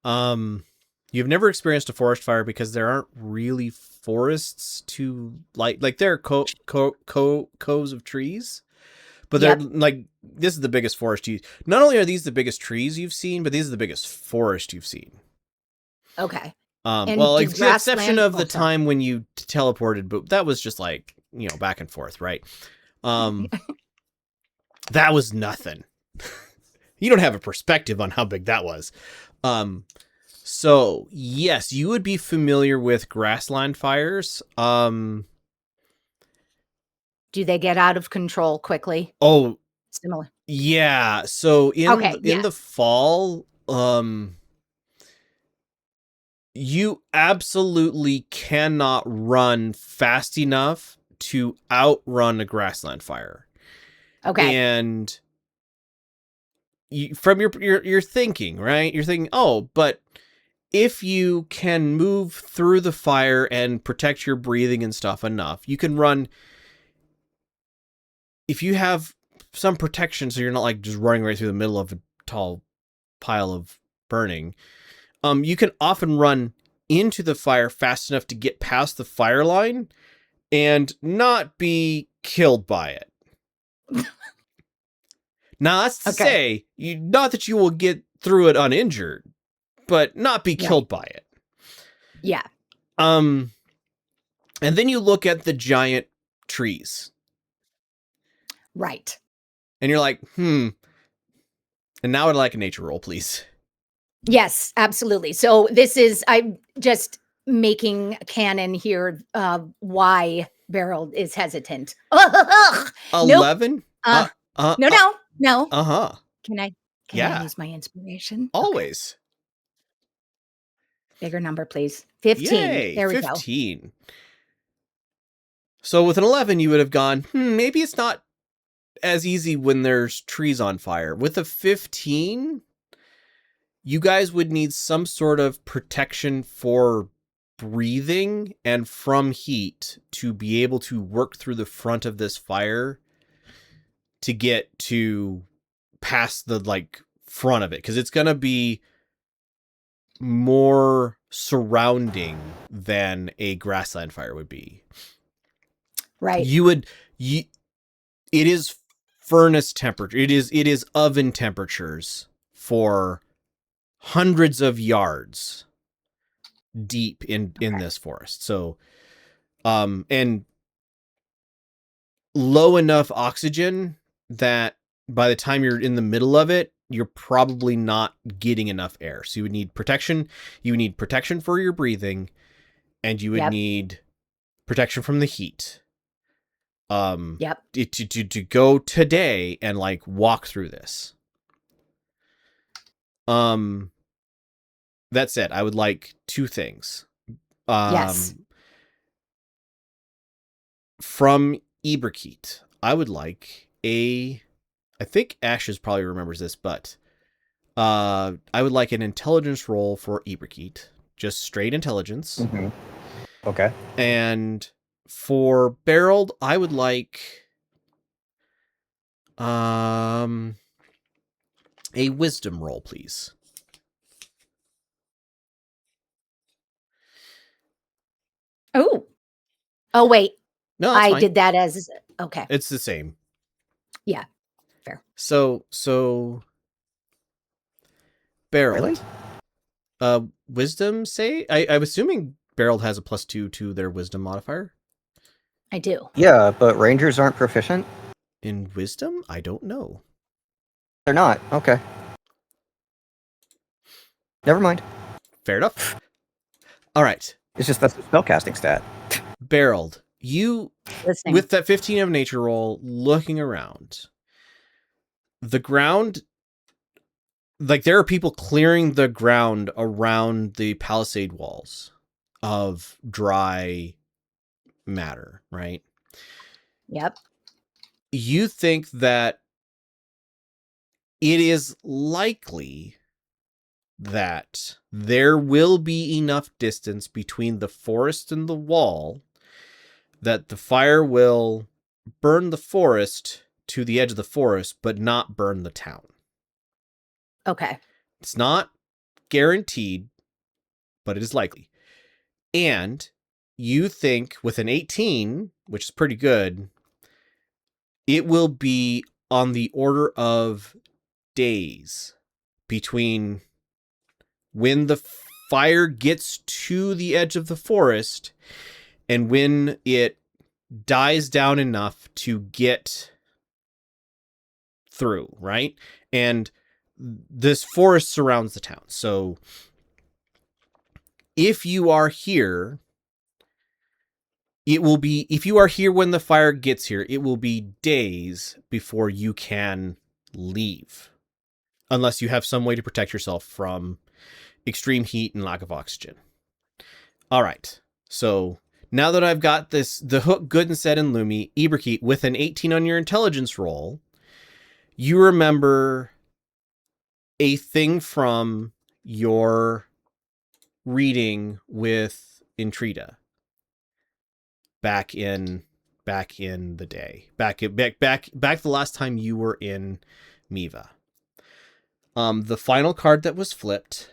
You've never experienced a forest fire because there aren't really forests to like there are coves of trees, but they're this is the biggest forest not only are these the biggest trees you've seen, but these are the biggest forest you've seen. Okay. Well, do like the exception grassland- of the sorry. time when you teleported, but that was just back and forth, right? That was nothing. You don't have a perspective on how big that was. So yes, you would be familiar with grassland fires. Do they get out of control quickly? Oh, Similar. yeah. So Okay, in the fall, you absolutely cannot run fast enough to outrun a grassland fire. Okay. And from your thinking, right? You're thinking, oh, but if you can move through the fire and protect your breathing and stuff enough, you can run. If you have some protection, so you're not like just running right through the middle of a tall pile of burning, you can often run into the fire fast enough to get past the fire line and not be killed by it. Now, that's to say, not that you will get through it uninjured, but not be killed by it. Yeah. And then you look at the giant trees. Right. And you're like, And now I'd like a nature roll, please. Yes, absolutely. So I'm just making canon here why Beraald is hesitant. 11? Nope. No. Uh-huh. Can I use my inspiration? Always. Okay. Bigger number, please. 15. Yay, there we 15. Go. So with an 11, you would have gone, maybe it's not as easy when there's trees on fire. With a 15, you guys would need some sort of protection for breathing and from heat to be able to work through the front of this fire to get to past the front of it, because it's going to be more surrounding than a grassland fire would be. Right. It is furnace temperature. It is oven temperatures for hundreds of yards deep in this forest. So, and low enough oxygen that by the time you're in the middle of it, you're probably not getting enough air. So you would need protection. You would need protection for your breathing, and you would need protection from the heat. To go today and walk through this. That said, I would like two things. Yes. From Eberkeet, I would like I think Ashes probably remembers this, but I would like an intelligence roll for Eberkeet. Just straight intelligence. Mm-hmm. Okay. And for Beraald, I would like a wisdom roll, please. Oh wait. No, that's I fine. did that as okay. It's the same. Yeah. Fair. So Beraald. Really? Wisdom say? I'm assuming Beraald has a +2 to their wisdom modifier. I do. Yeah, but rangers aren't proficient? In wisdom? I don't know. They're not. Okay. Never mind. Fair enough. All right. It's just that's a spellcasting stat. Beraald, you, Listening. with that 15 of nature roll, looking around, the ground, there are people clearing the ground around the palisade walls of dry matter, right? Yep. You think that it is likely that there will be enough distance between the forest and the wall that the fire will burn the forest to the edge of the forest, but not burn the town. Okay. It's not guaranteed, but it is likely. And you think with an 18, which is pretty good, it will be on the order of days between when the fire gets to the edge of the forest and when it dies down enough to get through, right? And this forest surrounds the town. So if you are here, it will be, if you are here when the fire gets here, it will be days before you can leave. Unless you have some way to protect yourself from extreme heat and lack of oxygen. All right. So now that I've got the hook good and set in Lumi, Iberkeet, with an 18 on your intelligence roll, you remember a thing from your reading with Intrida back in the day, back the last time you were in Miiva. The final card that was flipped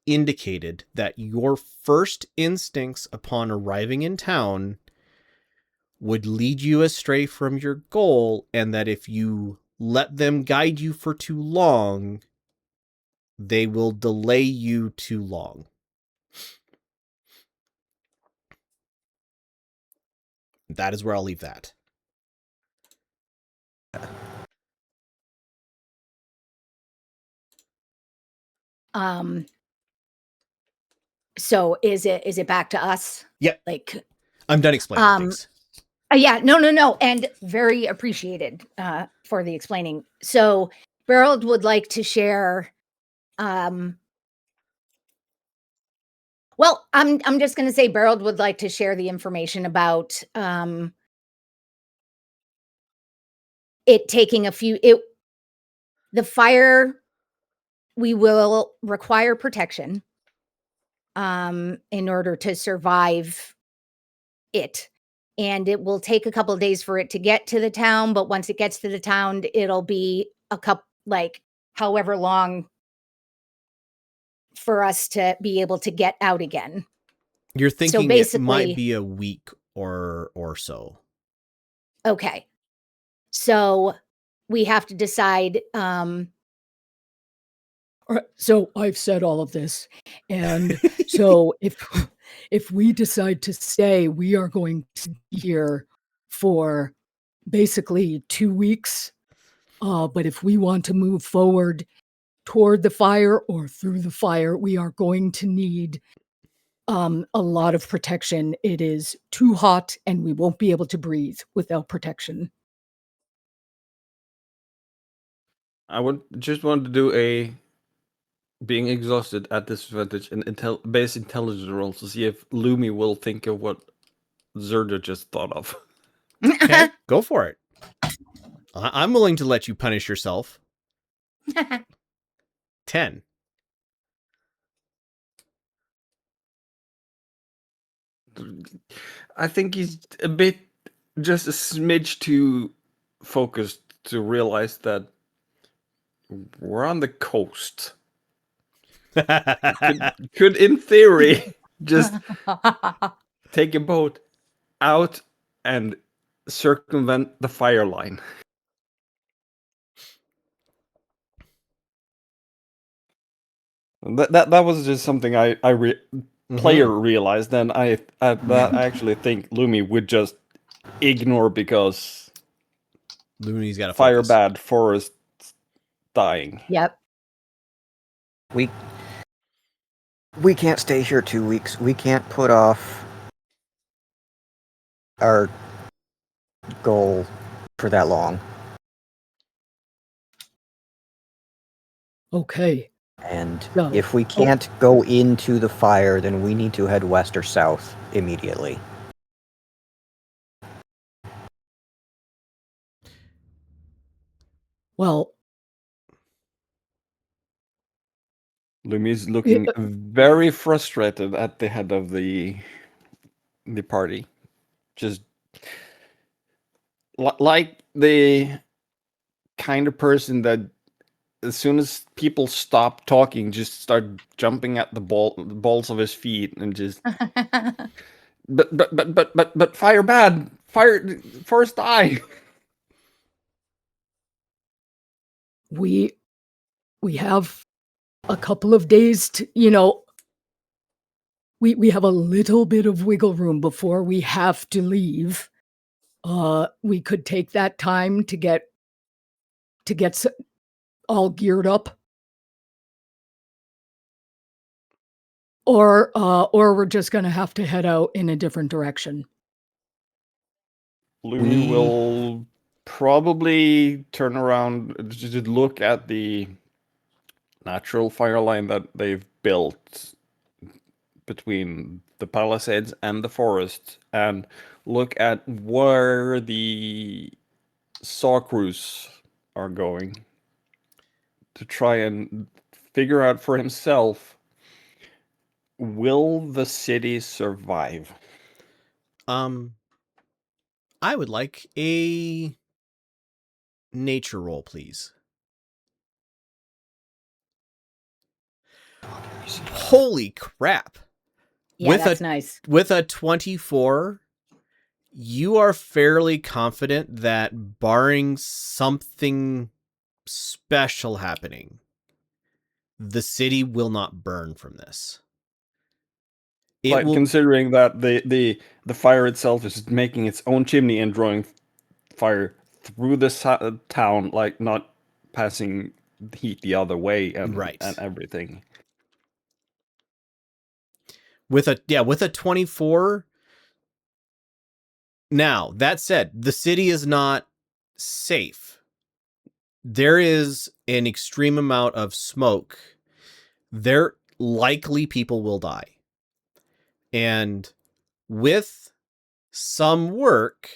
indicated that your first instincts upon arriving in town would lead you astray from your goal, and that if you let them guide you for too long, they will delay you too long. That is where I'll leave that. So is it back to us? Yep. Like, I'm done explaining things. Yeah, no, and very appreciated for the explaining. So Beraald would like to share. Well, I'm just going to say Beraald would like to share the information about it taking the fire. We will require protection in order to survive it. And it will take a couple of days for it to get to the town. But once it gets to the town, it'll be however long for us to be able to get out again. You're thinking it basically, might be a week or so. Okay. So we have to decide. So I've said all of this. And so if we decide to stay, we are going to be here for basically 2 weeks. But if we want to move forward toward the fire or through the fire, we are going to need a lot of protection. It is too hot and we won't be able to breathe without protection. I would just want to do a being exhausted at disadvantage and base intelligence roll to see if Lumi will think of what Zerda just thought of. Okay, go for it. I'm willing to let you punish yourself. 10. I think he's a bit, just a smidge too focused to realize that we're on the coast. Could in theory just take a boat out and circumvent the fire line. That was just something player realized. Then I actually think Lumi would just ignore because Lumi's got a fire focus. bad, forest dying. Yep. We can't stay here 2 weeks. We can't put off our goal for that long. Okay. And No. if we can't go into the fire, then we need to head west or south immediately. Well, Lumi's looking very frustrated at the head of the party. Just like the kind of person that as soon as people stop talking, just start jumping at the balls of his feet and just but fire bad, fire forest die. we have a couple of days to, we have a little bit of wiggle room before we have to leave. We could take that time to get all geared up? Or we're just gonna have to head out in a different direction. Lumi will probably turn around to look at the natural fire line that they've built between the palisades and the forest, and look at where the saw crews are going to try and figure out for himself, will the city survive? I would like a nature roll, please. Holy crap. Yeah, that's nice. With a 24, you are fairly confident that barring something special happening, the city will not burn from this. Like, considering that the fire itself is making its own chimney and drawing fire through the town, like not passing heat the other way and everything. With a 24. Now, that said, the city is not safe. There is an extreme amount of smoke. There likely people will die. And with some work,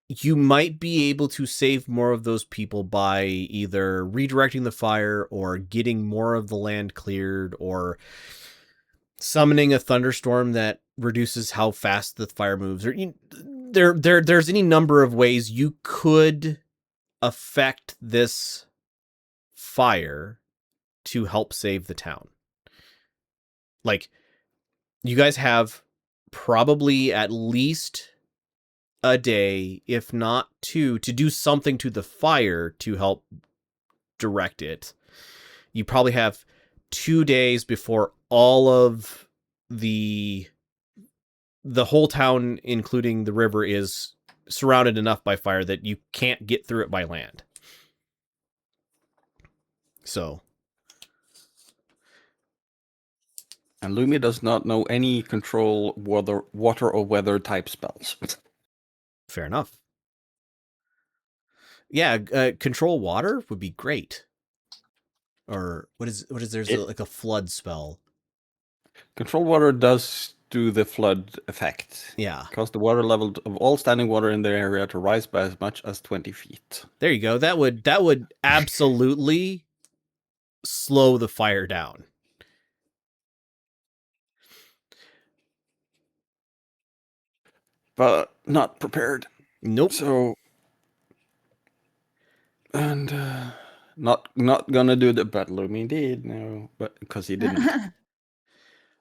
you might be able to save more of those people by either redirecting the fire or getting more of the land cleared or summoning a thunderstorm that reduces how fast the fire moves. Or there's any number of ways you could affect this fire to help save the town. Like, you guys have probably at least a day, if not two, to do something to the fire to help direct it. You probably have 2 days before all of the whole town, including the river, is surrounded enough by fire that you can't get through it by land. So. And Lumi does not know any control water or weather type spells. Fair enough. Yeah, control water would be great. Or what is there's like a flood spell. Control water does do the flood effect. Yeah. Cause the water level of all standing water in the area to rise by as much as 20 feet. There you go. That would absolutely slow the fire down. But not prepared. Nope. So, and not gonna do the battle. Lumi did, no, but because he didn't.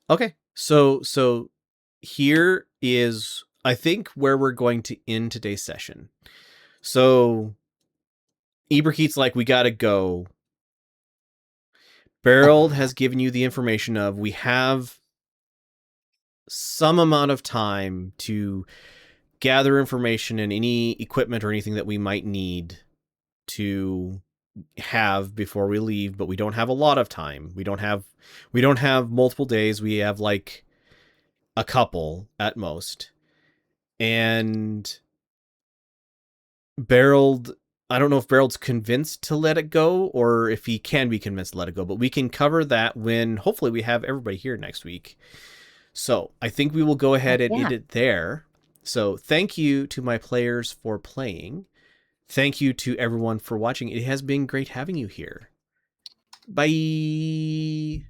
Okay, so here is, I think, where we're going to end today's session. So Eberkeit's like, we gotta go. Beraald has given you the information of, we have some amount of time to gather information and any equipment or anything that we might need to have before we leave, but we don't have a lot of time. We don't have multiple days. We have like a couple at most. And Beraald, I don't know if Beraald's convinced to let it go or if he can be convinced to let it go, but we can cover that when hopefully we have everybody here next week. So I think we will go ahead and end it there. So thank you to my players for playing. Thank you to everyone for watching. It has been great having you here. Bye.